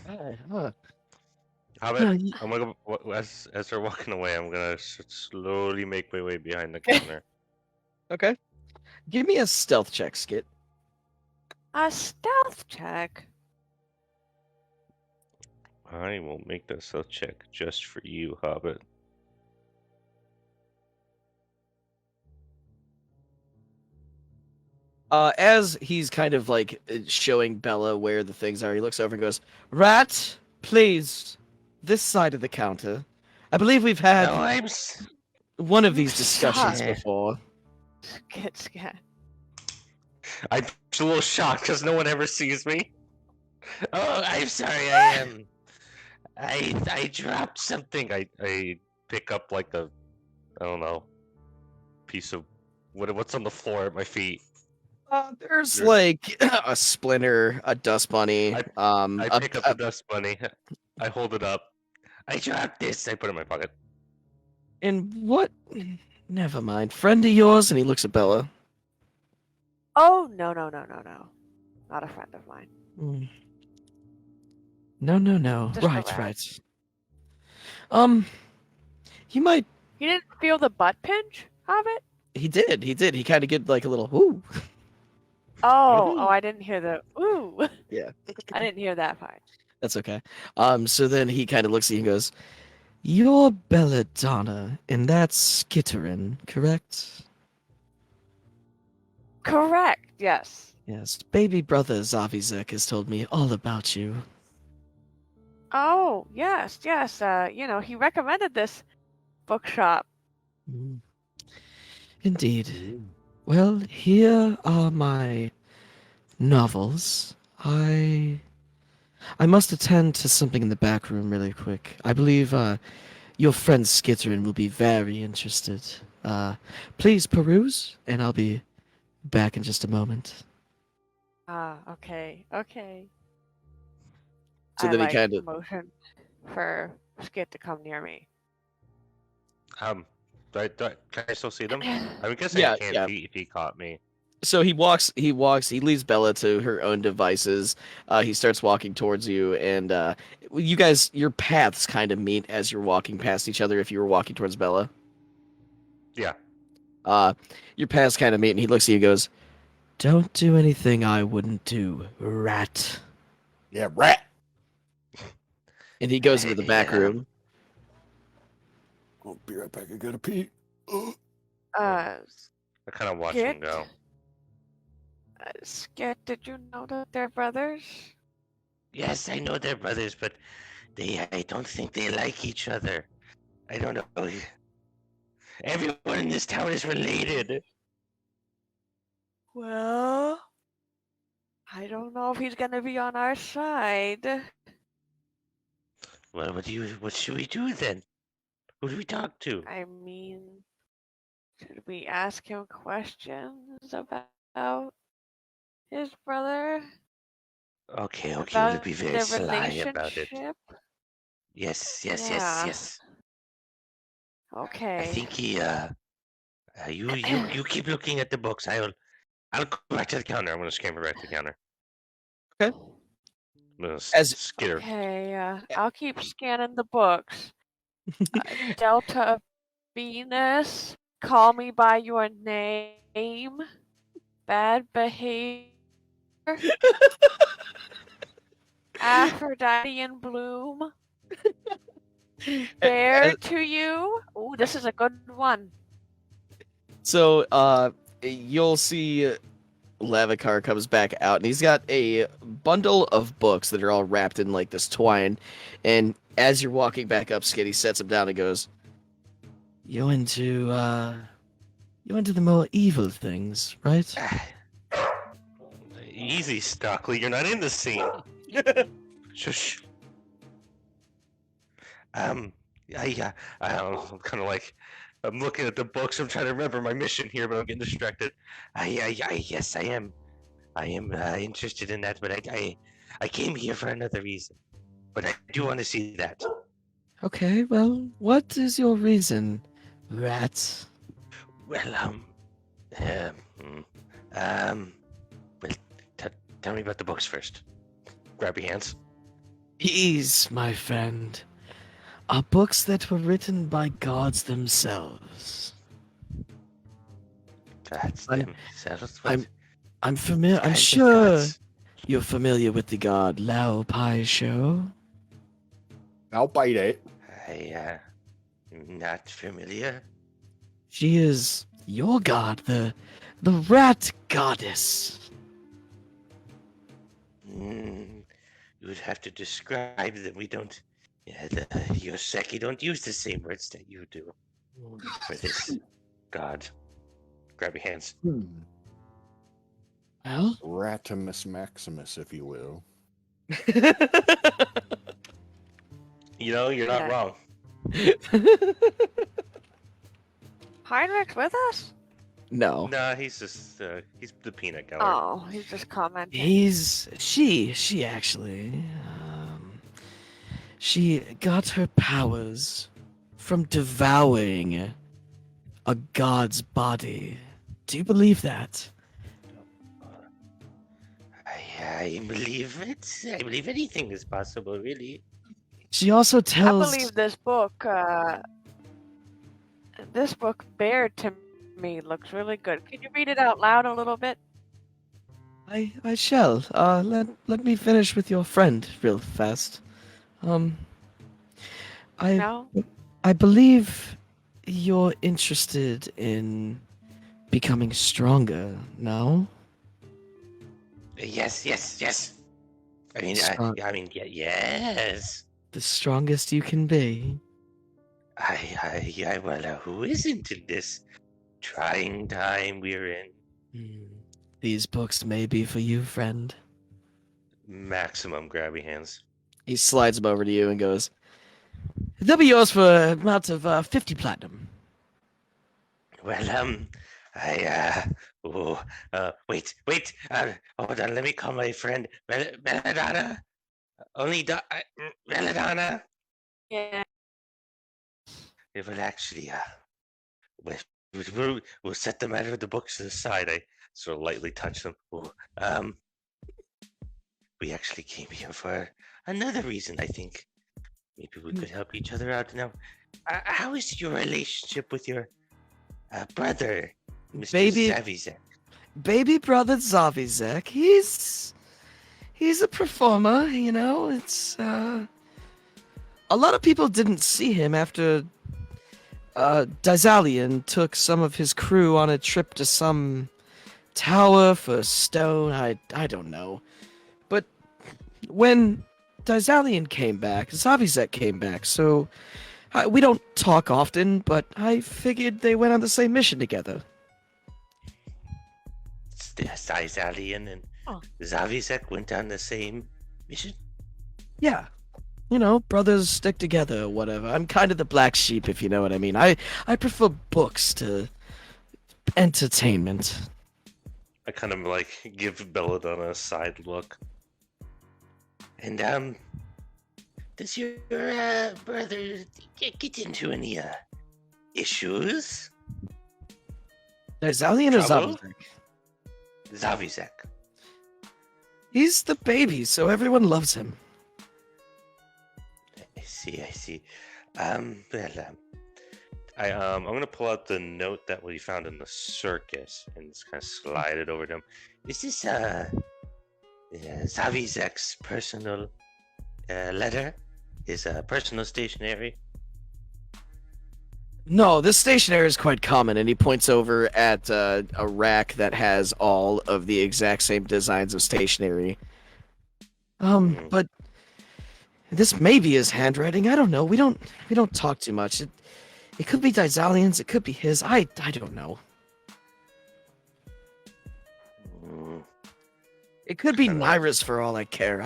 How about I'm gonna go, as they're walking away, I'm gonna slowly make my way behind the counter. Okay. Give me a stealth check, Skit. A stealth check. I will make that stealth check just for you, Hobbit. As he's kind of like showing Bella where the things are, he looks over and goes, "Rat, please, this side of the counter. I believe we've had No, one of these discussions sorry. before. Scat. I'm just a little shocked because no one ever sees me. Oh, I'm sorry. I am. I dropped something. I pick up like a, I don't know, piece of what's on the floor at my feet. There's Sure. like a splinter, a dust bunny. I pick up the dust bunny. I hold it up. I dropped this. I put it in my pocket. and what? Never mind. Friend of yours, and he looks at Bella. Oh no. Not a friend of mine. Hmm. No. Just a Right, rat. right. He might. You didn't feel the butt pinch of it? He did. He kind of get like a little ooh. Oh, I didn't hear the ooh. Yeah. I didn't hear that part. That's okay. So then he kind of looks at you and goes, "You're Belladonna, and that's Skiteran, correct?" Correct. Yes. Yes. Baby brother Zavizek has told me all about you. Oh, yes. He recommended this bookshop. Mm. Indeed. Well, here are my novels. I must attend to something in the back room really quick. I believe your friend Skiteran will be very interested. Please peruse, and I'll be back in just a moment. Okay. So I then he like kind of motion for Skit to come near me. Can I still see them? I would guess Yeah, I can't yeah. if he caught me. so he leaves Bella to her own devices. He starts walking towards you, and you guys, your paths kind of meet as you're walking past each other. If you were walking towards Bella, Yeah. your paths kind of meet, and he looks at you and goes, "Don't do anything I wouldn't do, rat." Yeah, rat. And he goes into the back Yeah. room. I'll be right back. I gotta pee. I kind of watch him Skit? go. Skit, did you know that they're brothers? Yes, I know they're brothers, but I don't think they like each other. I don't know. Everyone in this town is related. Well, I don't know if he's gonna be on our side. Well, what should we do then? Who do we talk to? I mean, should we ask him questions about his brother? Okay, we'll About be very their sly about it. relationship? Yes. Yeah. Okay. I think you keep looking at the books. I'll go back to the counter. I'm gonna scamper back to the counter. Okay. I'm gonna As- skitter. Okay, I'll keep scanning the books. Delta of Venus, call me by your name. Bad behavior. Aphrodite in bloom. Fair to you. Ooh, this is a good one. So you'll see Lavacar comes back out, and he's got a bundle of books that are all wrapped in like this twine. And as you're walking back up, Skitty sets them down and goes, "You into the more evil things, right?" Easy, Stockley. You're not in the scene. Shush. I'm kind of like, I'm looking at the books. I'm trying to remember my mission here, but I'm getting distracted. Yes, I am. I am interested in that, but I came here for another reason. But I do want to see that. Okay, well, what is your reason, rat? Well, tell me about the books first. Grab your hands. These, my friend, are books that were written by gods themselves. That's I'm- themselves. I'm familiar. I'm kinds of sure gods? you're familiar with the god Lao Pai Show. I'll bite it. I'm not familiar. She is your god, the rat goddess. You would have to describe them. We don't Yeah, Yoseki don't use the same words that you do for this. God. Grab your hands. Well, Ratimus Maximus, if you will. You know, you're not Yeah. wrong. Heinrich's with us? no. Nah, he's just he's the peanut gallery. Oh, he's just commenting. She actually, she got her powers from devouring a god's body. Do you believe that? I believe it. I believe anything is possible, really. She also I tells. believe this book bared to me looks really good. Can you read it out loud a little bit? I shall. Let me finish with your friend real fast. I No? I believe you're interested in becoming stronger. No? Yes, yes, yes. I mean, Strong. yes. The strongest you can be. Well, who isn't in this trying time we're in? These books may be for you, friend. Maximum grabby hands. He slides them over to you and goes, "They'll be yours for an amount of 50 platinum." Well, wait, hold on, let me call my friend, Belladonna. Belladonna. Yeah. It will actually, we'll set the matter of the books to the side. I sort of lightly touch them. We actually came here for another reason, I think. Maybe we could help each other out now. How is your relationship with your brother, Mr. Baby- Zavizek? Baby brother Zavizek, he's a performer, you know. It's a lot of people didn't see him after Dizalian took some of his crew on a trip to some tower for stone. I don't know. But when Dizalian came back, Zavizek came back, so we don't talk often, but I figured they went on the same mission together. Zalian and Zavizek went on the same mission? Yeah. You know, brothers stick together or whatever. I'm kind of the black sheep, if you know what I mean. I prefer books to entertainment. I kind of like give Belladonna a side look. And does your brother get into any issues? Dizalian or Trouble? Zavizek? Zavizek. He's the baby, so everyone loves him. I see. I'm gonna pull out the note that we found in the circus and just kind of slide it over to him. Is this Zavizek's personal letter? His personal stationery? No, this stationery is quite common, and he points over at a rack that has all of the exact same designs of stationery. But this may be his handwriting. I don't know. We don't talk too much. It could be Dizalian's. It could be his. I don't know. Mm, It could be Naira's for all I care.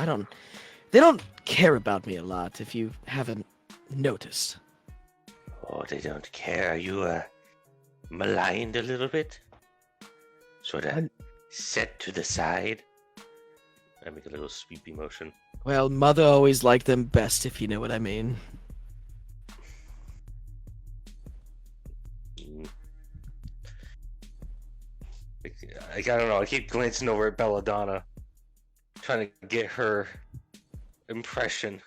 They don't care about me a lot, if you haven't noticed. Oh, they don't care. Are you maligned a little bit? Sort of set to the side? I make a little sweepy motion. Well, Mother always liked them best, if you know what I mean. Mm. I don't know. I keep glancing over at Belladonna, trying to get her impression.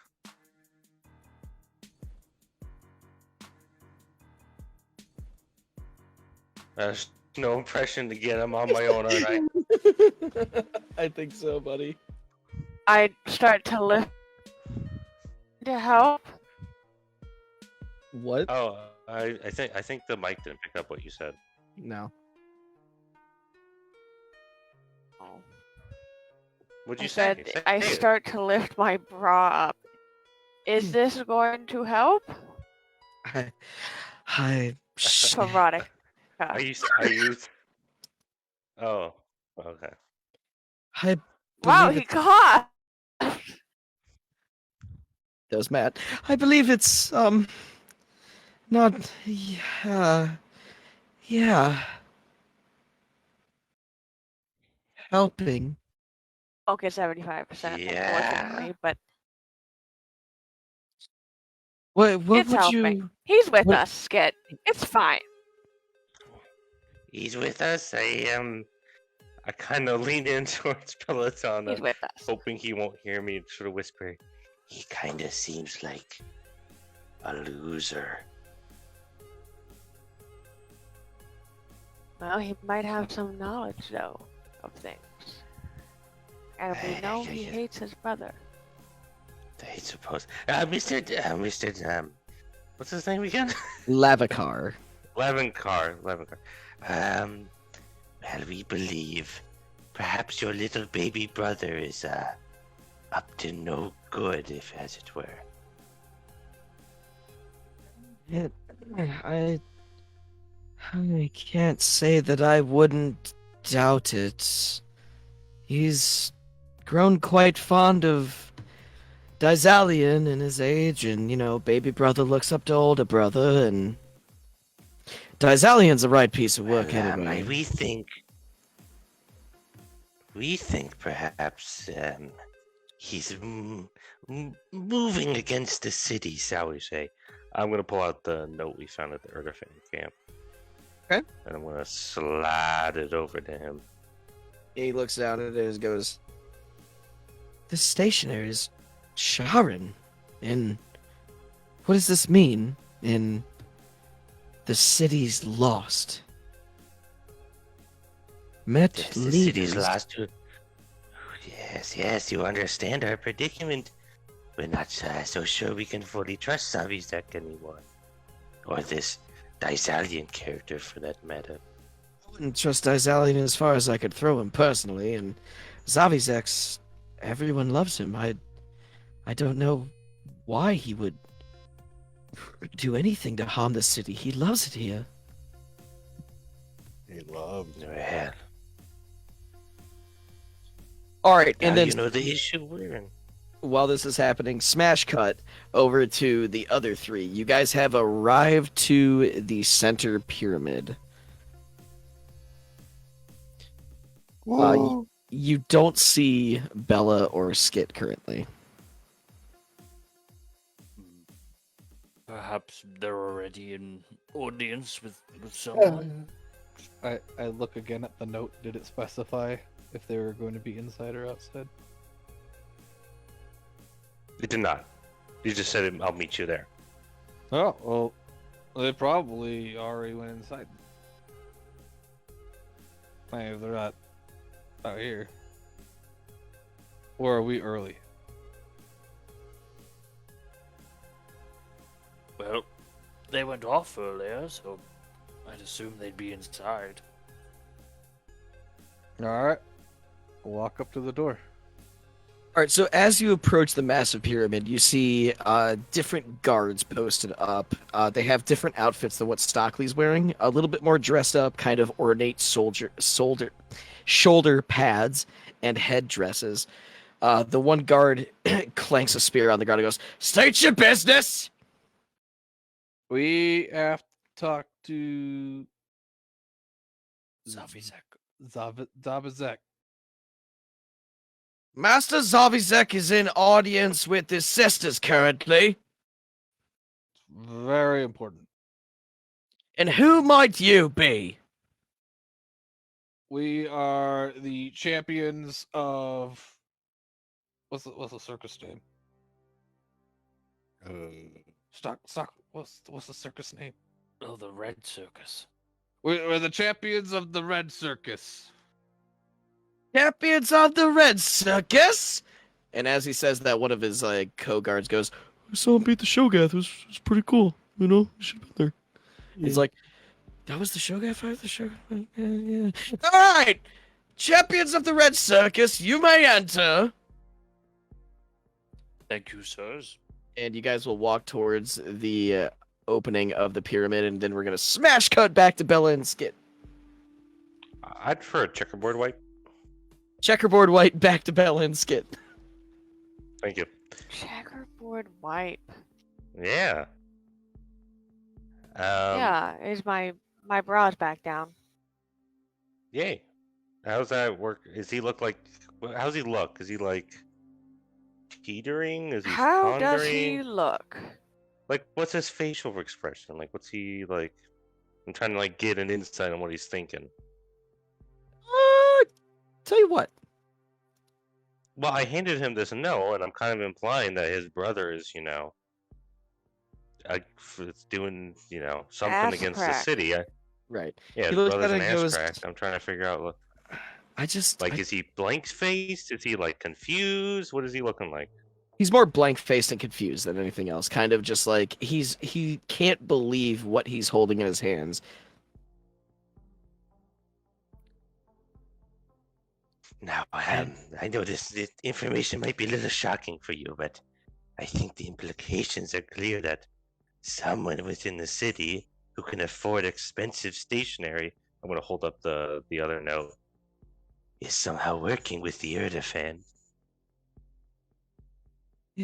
There's no impression to get. I'm on my own, aren't I? I think so, buddy. I start to lift to help. What? Oh, I think the mic didn't pick up what you said. No. What'd you I say? said I start to lift my bra up Is this going to help? I Parodic. Are you? Oh, okay. I Wow, believe he it's coughed. that was Matt. I believe it's not yeah helping. Okay, 75%, Yeah. unfortunately, but What it's would helping. you He's with what us, Skit. It's fine. He's with us. I kind of lean in towards Peloton, He's with us. hoping he won't hear me, and sort of whisper, He kind of seems like a loser. Well, he might have some knowledge, though, of things. And we know he hates his brother. I suppose. Mr. What's his name again? Lavacar? Levencar. Well, we believe perhaps your little baby brother is up to no good, if as it were. I can't say that I wouldn't doubt it. He's grown quite fond of Dysalian in his age, and, baby brother looks up to older brother, and Dysalian's the right piece of work anyway. We think perhaps he's moving against the city, shall we say. I'm gonna pull out the note we found at the Urdefhan camp. Okay. And I'm gonna slide it over to him. He looks down at it and goes, "This stationery is Sharon. And what does this mean? In the city's lost. Met Yes, the leaders. city's lost. Yes, you understand our predicament. We're not so sure we can fully trust Zavizek anymore. Or this Dysalian character, for that matter. I wouldn't trust Dysalian as far as I could throw him personally, and Zavizek's, everyone loves him. I don't know why he would do anything to harm the city. He loves it here. He loved it. Well, Alright, now and then you know the issue we're in. while this is happening, smash cut over to the other three. You guys have arrived to the center pyramid. You don't see Bella or Skit currently. Perhaps they're already in audience with someone. I look again at the note. Did it specify if they were going to be inside or outside? It did not. You just said, I'll meet you there. Oh, well, they probably already went inside. I mean, if they're not out here. Or are we early? Well, they went off earlier, so I'd assume they'd be inside. Alright. Walk up to the door. All right, so as you approach the massive pyramid, you see different guards posted up. They have different outfits than what Stockley's wearing. A little bit more dressed up, kind of ornate shoulder pads and headdresses. The one guard clanks a spear on the ground and goes, "State your business!" We have to talk to Zavizek. Zabazek. Master Zavizek is in audience with his sisters currently. Very important. And who might you be? We are the champions of what's the circus name? Stock. What's the circus name? Oh, the Red Circus. We're the champions of the Red Circus. Champions of the Red Circus? And as he says that, one of his co-guards goes, "I saw him beat the Shogath. It was pretty cool. You should have been there." He's like, "That was the Shogath fight? The Shogath? Yeah. All right! Champions of the Red Circus, you may enter." Thank you, sirs. And you guys will walk towards the opening of the pyramid, and then we're gonna smash cut back to Bella and Skit. I'd prefer a checkerboard wipe. Checkerboard white back to Bella and Skit. Thank you. Checkerboard wipe. Yeah. Yeah, is my brows back down? Yay. How's that work? Does he look like? How's he look? Is he like teetering? Is he How pondering? does he look? Like, what's his facial expression? Like, what's he like? I'm trying to like get an insight on what he's thinking. Tell you what. Well, I handed him this note, and I'm kind of implying that his brother is, doing, something Ass against crack. the city. Right. Yeah, He his looks brother's at an it and ass goes, crack. I'm trying to figure out, is is he blank-faced? Is he, like, confused? What is he looking like? he's more blank-faced and confused than anything else. Kind of just like he can't believe what he's holding in his hands. Now, I know this information might be a little shocking for you, but I think the implications are clear that someone within the city who can afford expensive stationery, I'm going to hold up the other note. is somehow working with the Urdefhans.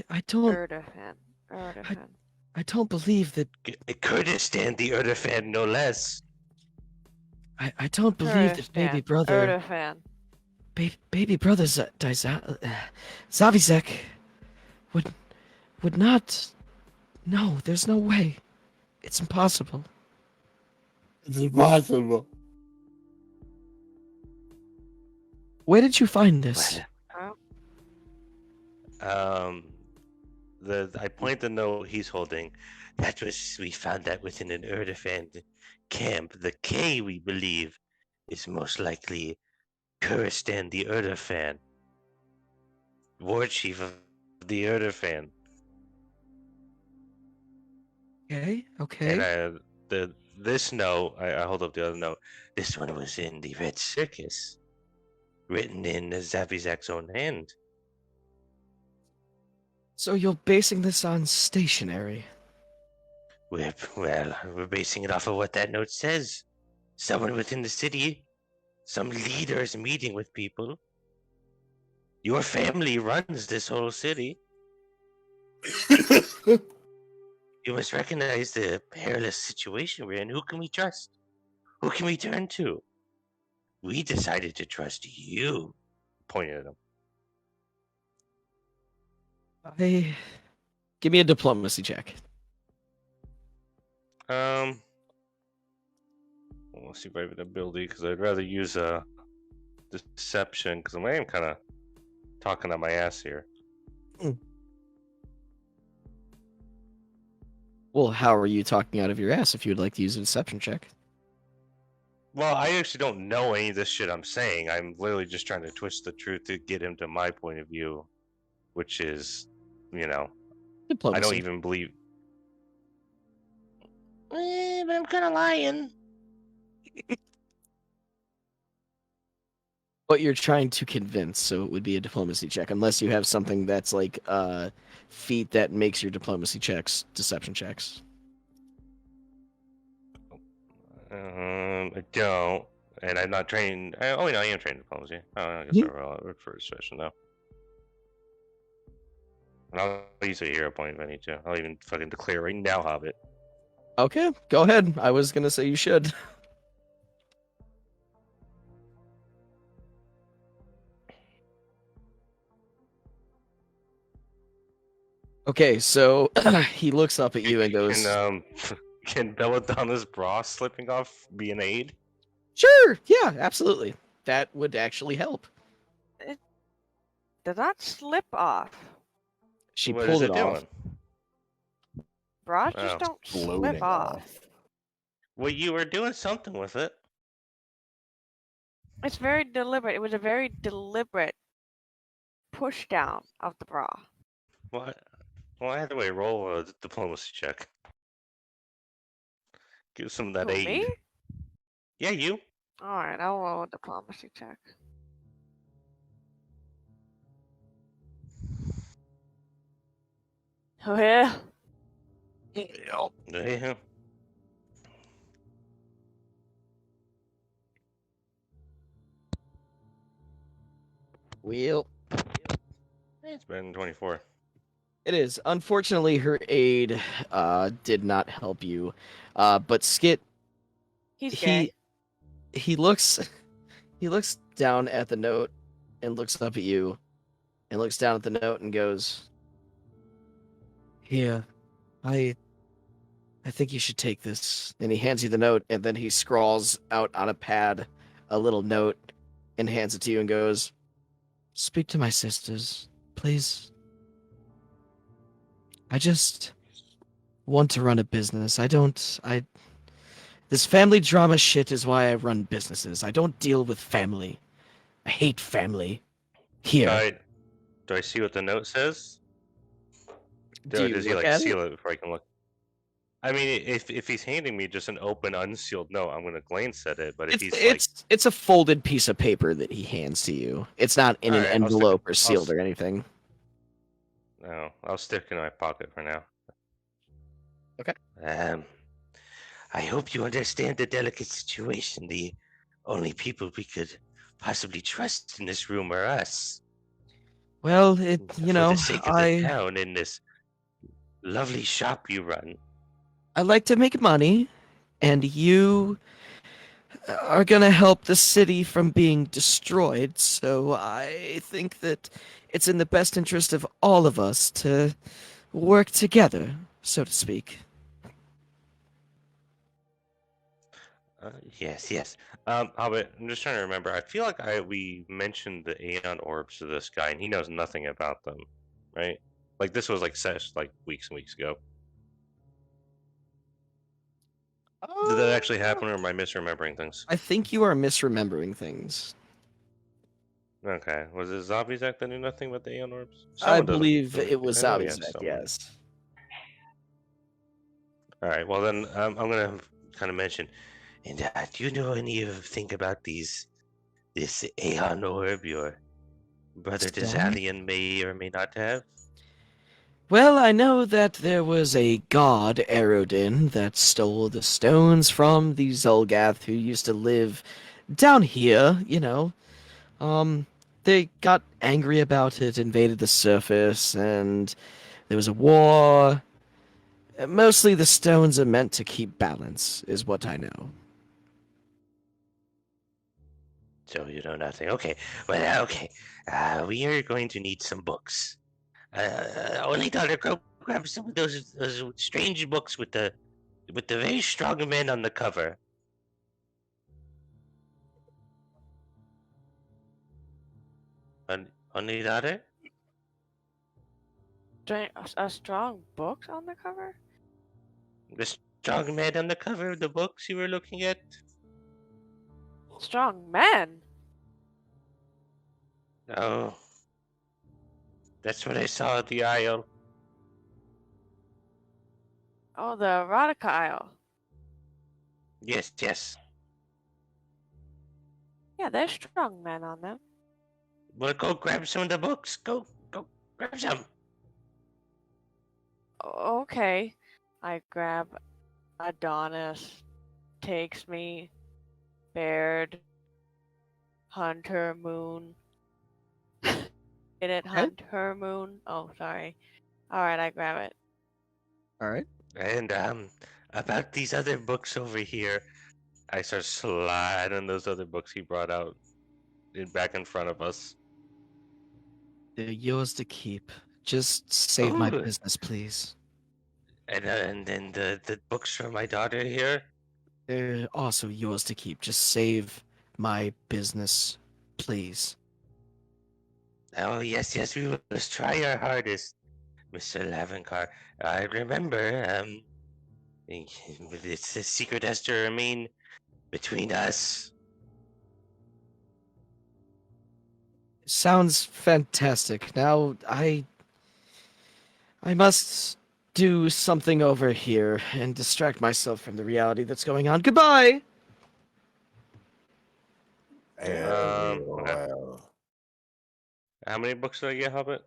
I don't Urdefhan. I don't believe that Kurdistan, the Urdefhan, no less. I don't believe that baby brother Urdefhan. baby brother Zavizek would not. No, there's no way. It's impossible. It's impossible. Where did you find this? I point the note he's holding. We found that within an Urdefhan camp. The K, we believe, is most likely Kurdistan, the Urdefhan, war chief of the Urdefhan. Okay. And this note, I hold up the other note. This one was in the Red Circus, written in Zavizak's own hand. So you're basing this on stationery? We're basing it off of what that note says. Someone within the city, some leader is meeting with people. Your family runs this whole city. You must recognize the perilous situation we're in. Who can we trust? Who can we turn to? We decided to trust you. Pointing at him. Give me a diplomacy check. We'll see if I have an ability, because I'd rather use a deception, because I am kind of talking on my ass here. Well, how are you talking out of your ass if you would like to use a deception check? Well, I actually don't know any of this shit I'm saying. I'm literally just trying to twist the truth to get him to my point of view, which is, Diplomacy. I don't even believe. But I'm kind of lying. What you're trying to convince, so it would be a diplomacy check, unless you have something that's like feat that makes your diplomacy checks deception checks. I don't, and I'm not trained. I am trained in diplomacy. Oh, I guess I'll work for a session though. And I'll use a hero point if I need to. I'll even fucking declare right now, Hobbit. Okay, go ahead. I was gonna say you should. Okay, so he looks up at you and goes, Can Belladonna's bra slipping off be an aid? "Sure, yeah, absolutely. That would actually help." Did not slip off. She What pulled is it off. doing? Bras Oh. just don't Floating slip off. Well, you were doing something with it. It's very deliberate. It was a very deliberate push down of the bra. Well, either way, roll a diplomacy check. Give some of that Who, aid. me? Yeah, you. Alright, I'll roll a diplomacy check. Well, Yeah. Well, It's been 24. it is. Unfortunately, her aid did not help you. But Skit, he's gay. he looks he looks down at the note and looks up at you and looks down at the note and goes, "Here, I think you should take this." And he hands you the note, and then he scrawls out on a pad a little note and hands it to you and goes, "Speak to my sisters, please. I just want to run a business. This family drama shit is why I run businesses. I don't deal with family. I hate family. Here." Do I see what the note says? Do you Does he look like at seal it? it before I can look? I mean, if he's handing me just an open, unsealed note, I'm gonna glance at it. But if he's like, It's a folded piece of paper that he hands to you. It's not in an Alright, envelope or sealed or anything. no, I'll stick it in my pocket for now. Okay. I hope you understand the delicate situation. The only people we could possibly trust in this room are us. Well, For the sake of the I town and this lovely shop you run. like to make money, and you are gonna help the city from being destroyed, so I think that it's in the best interest of all of us to work together, so to speak. Yes. Hobbit, I'm just trying to remember. I feel like we mentioned the Aeon orbs to this guy, and he knows nothing about them, right? Like this was like like weeks and weeks ago. Did that actually happen, or am I misremembering things? I think you are misremembering things. Okay, was it Zabizak that knew nothing about the Aeon orbs? I Someone doesn't. believe it was I know he had Zabizek, someone. yes. All right. Well, then I'm gonna kind of mention. And do you know anything about this Aeon orb your brother Stone? Dazalian may or may not have? Well, I know that there was a god, Erodin, that stole the stones from the Zulgath who used to live down here, They got angry about it, invaded the surface, and there was a war. Mostly the stones are meant to keep balance, is what I know. So you know nothing. Okay. Well, okay. We are going to need some books. Only daughter, go grab some of those strange books with the very strong men on the cover. Only daughter? A strong book on the cover? The strong man on the cover of the books you were looking at? Strong men? Oh. That's what I saw at the aisle. Oh, the erotica aisle. Yes. Yeah, there's strong men on them. Well, go grab some of the books. Go grab some. Okay. I grab Adonis, Takes Me, Baird, Hunter Moon. Get it, Hunter Moon? Oh, sorry. Alright, I grab it. Alright. And about these other books over here. I start sliding those other books he brought out back in front of us. They're yours to keep. Just save my Ooh. business, please. And then the books from my daughter here. They're also yours to keep. Just save my business, please. Oh yes, we will try our hardest, Mr. Lavencar. I remember, it's a secret has to remain between us. Sounds fantastic. Now, I must do something over here and distract myself from the reality that's going on. Goodbye! Okay. How many books did I get, Hobbit?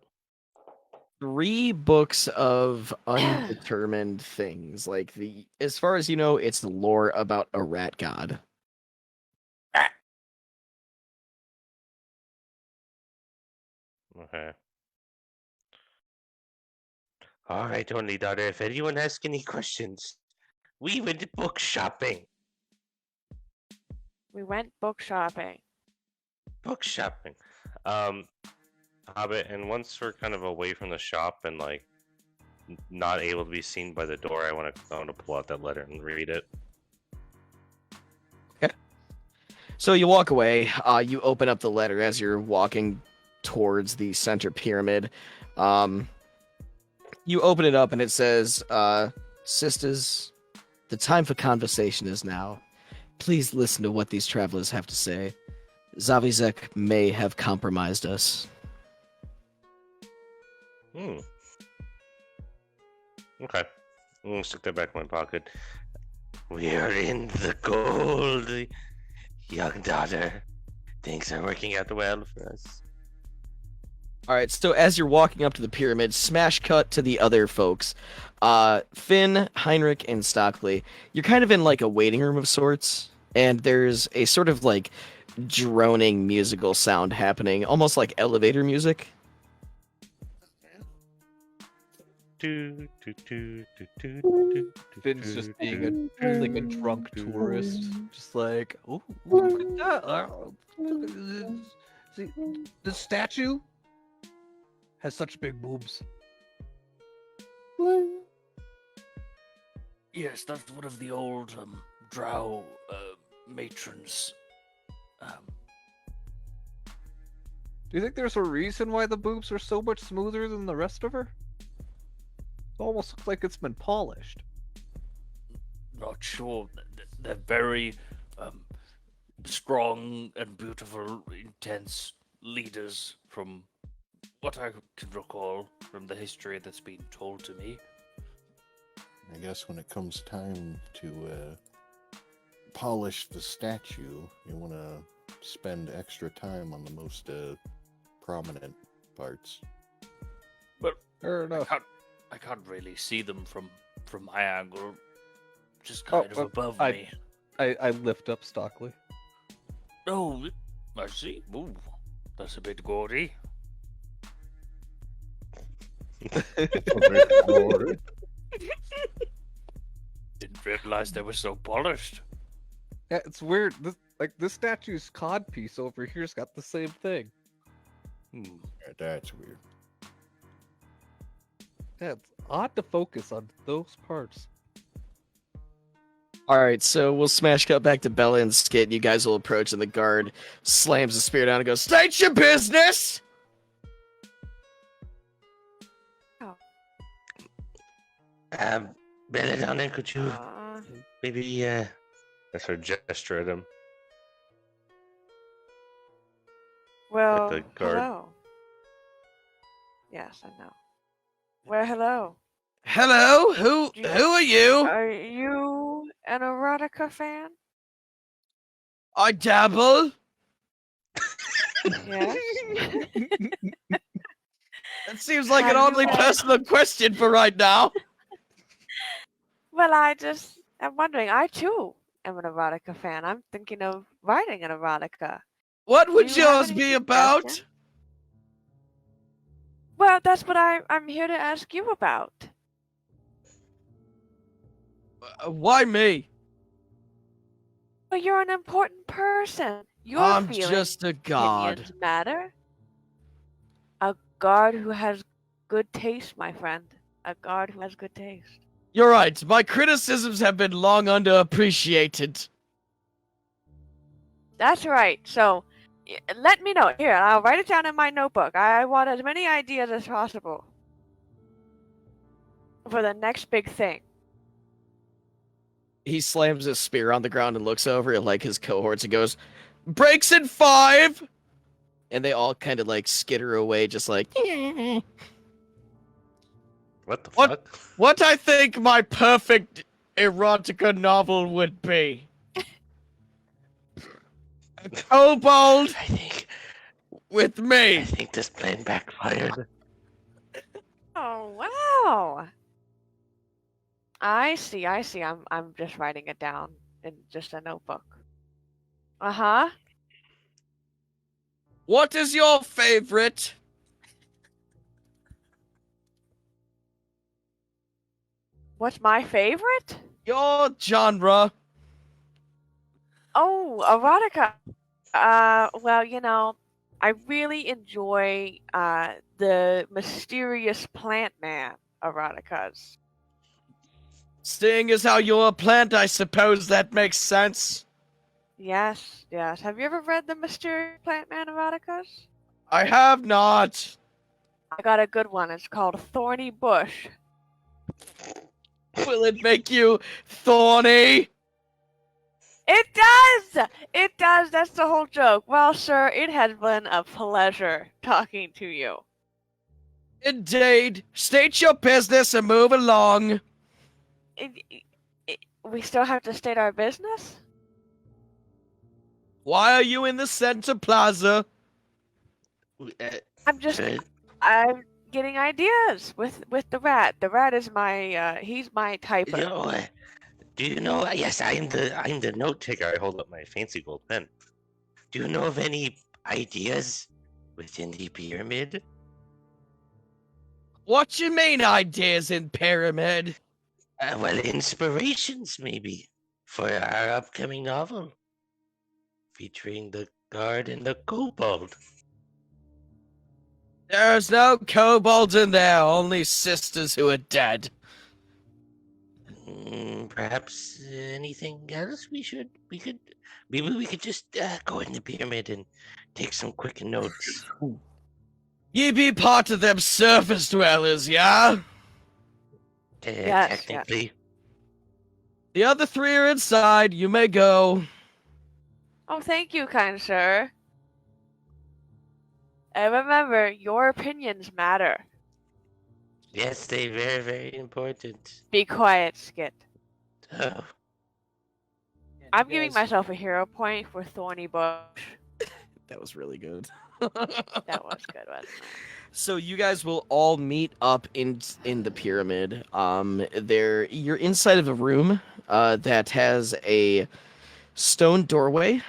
3 books of undetermined things. Like as far as you know, it's lore about a rat god. Okay. All right, only daughter. If anyone asks any questions, we went book shopping. We went book shopping. Book shopping. Hobbit, and once we're kind of away from the shop and like not able to be seen by the door, I want to pull out that letter and read it. So you walk away. You open up the letter as you're walking towards the center pyramid. You open it up and it says, "Sisters, the time for conversation is now. Please listen to what these travelers have to say. Zavizek may have compromised us." Okay. I'm gonna stick that back in my pocket. We are in the gold, young daughter. Things are working out well for us. All right, so as you're walking up to the pyramid, smash cut to the other folks. Finn, Heinrich, and Stockley. You're kind of in like a waiting room of sorts, and there's a sort of like droning musical sound happening, almost like elevator music. Finn's just being a drunk tourist, just like, oh, look at that! See, the statue has such big boobs. Yes, that's one of the old drow matrons. Do you think there's a reason why the boobs are so much smoother than the rest of her? It almost looks like it's been polished. Not sure. They're very strong and beautiful, intense leaders from what I can recall from the history that's been told to me. I guess when it comes time to polish the statue, you want to spend extra time on the most prominent parts. But Fair enough. I can't really see them from my angle. Just kind of above me. I lift up Stockley. Oh, I see. Ooh, that's a bit gaudy. Didn't realize they were so polished. Yeah, it's weird. This statue's codpiece over here's got the same thing. That's weird. Yeah, it's odd to focus on those parts. All right, so we'll smash cut back to Bella and Skit. You guys will approach, and the guard slams the spear down and goes, "State your business!" Belladonna, could you maybe that's her gesture at him. Well, the guard. hello. Yes, I know. Well, hello. Hello? Who are you? Are you an erotica fan? I dabble. Yes. That seems like an Have you oddly ever- personal question for right now. Well, I'm wondering. I too am an erotica fan. I'm thinking of writing an erotica. What would Do you have yours any be about? suggestions? Well, that's what I'm here to ask you about. Why me? Well, you're an important person. Your I'm feelings, just a god. opinions matter. A god who has good taste, my friend. A god who has good taste. You're right. My criticisms have been long underappreciated. That's right. So, let me know. Here, I'll write it down in my notebook. I want as many ideas as possible for the next big thing. He slams his spear on the ground and looks over at like his cohorts and goes, "Breaks in 5!" And they all kind of like skitter away, just like, What the What? fuck? what I think my perfect erotica novel would be. A kobold I think with me. this plan backfired. Oh, wow. I see. I'm just writing it down in just a notebook. Uh-huh. What is your favorite? What's my favorite? Your genre? Oh, erotica. Well, I really enjoy the mysterious plant man eroticas. Seeing as how you're a plant, I suppose that makes sense. Yes, yes. Have you ever read the mysterious plant man eroticas? I have not. I got a good one. It's called Thorny Bush. Will it make you thorny? It does! It does. That's the whole joke. Well, sir, it has been a pleasure talking to you. Indeed. State your business and move along. We still have to state our business? Why are you in the center plaza? I'm just Trent, I'm getting ideas with the rat. The rat is my he's my type you of know, do you know? Yes, I'm the note taker. I hold up my fancy gold pen. Do you know of any ideas within the pyramid? What you mean ideas in pyramid? Well, inspirations maybe for our upcoming novel featuring the guard and the kobold. There's no kobolds in there, only sisters who are dead. Perhaps anything else we could maybe we could just go in the pyramid and take some quick notes. Ye be part of them surface dwellers, yeah? Yes, Technically, The other three are inside, you may go. Oh, thank you, kind sir. And remember, your opinions matter. yes, they very very important. Be quiet, Skit. Oh, I'm giving myself a hero point for Thorny Bush. That was really good. That was good, wasn't it? So you guys will all meet up in the pyramid. You're inside of a room that has a stone doorway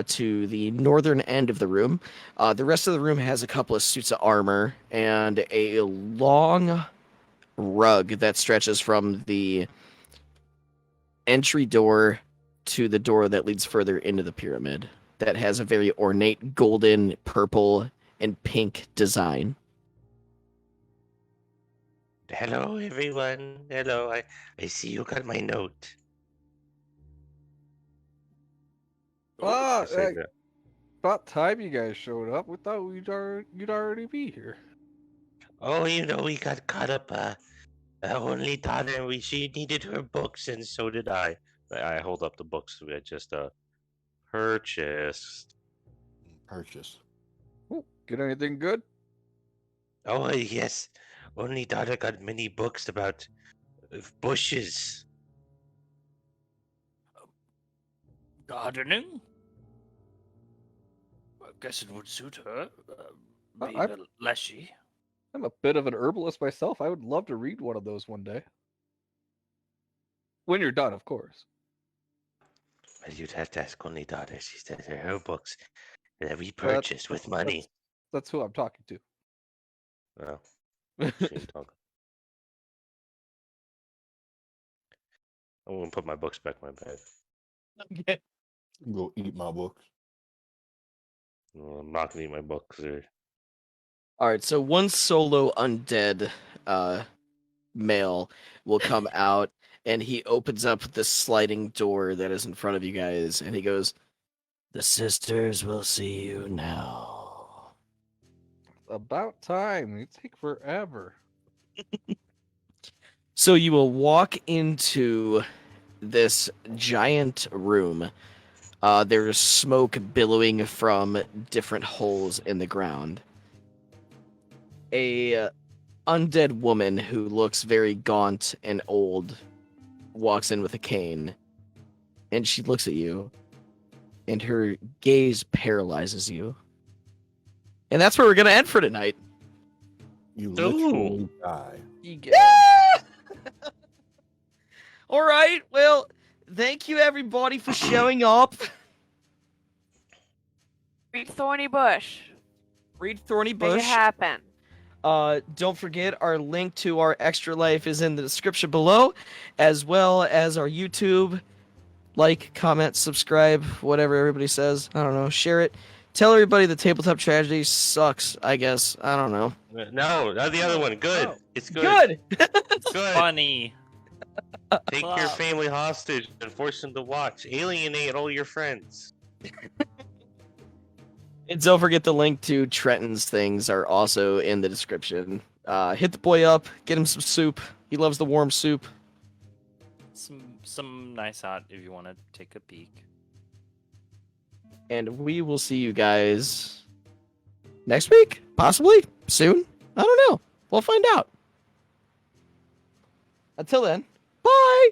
to the northern end of the room. The rest of the room has a couple of suits of armor and a long rug that stretches from the entry door to the door that leads further into the pyramid. That has a very ornate golden, purple, and pink design. hello everyone. Hello, I see you got my note. Ah, Say that. about time you guys showed up. We thought you'd already be here. Oh, we got caught up. Our only daughter, she needed her books, and so did I. I hold up the books we had just purchased. Purchase. Ooh, get anything good? Oh, yes. Only daughter got many books about bushes. Gardening? I guess it would suit her. Being I- a leshy. I'm a bit of an herbalist myself. I would love to read one of those one day. When you're done, of course. Well, you'd have to ask only daughter. She said they're her books that we purchased with money. That's who I'm talking to. Oh, she didn't talk. I'm gonna put my books back in my bag. Go eat my books. Well, I'm not gonna eat my books. All right, so one solo undead male will come out, and he opens up the sliding door that is in front of you guys, and he goes, "The sisters will see you now." About time. You take forever. So you will walk into this giant room. There's smoke billowing from different holes in the ground. A undead woman who looks very gaunt and old walks in with a cane, and she looks at you, and her gaze paralyzes you. And that's where we're going to end for tonight. You Ooh. literally die. All right. Well, thank you everybody for showing up. Read Thorny Bush. Read Thorny Make it Bush. happen. Don't forget our link to our Extra Life is in the description below, as well as our YouTube. Like, comment, subscribe, whatever everybody says. I don't know. Share it. Tell everybody the Tabletop Tragedy sucks, I guess. I don't know. No, not the other one. Good. Oh. It's good. Good! Good. Funny. Take your family hostage and force them to watch. Alienate all your friends. And don't forget the link to Trentin's things are also in the description. Hit the boy up. Get him some soup. He loves the warm soup. Some nice hot if you want to take a peek. And we will see you guys next week? Possibly? Soon? I don't know. We'll find out. Until then, bye!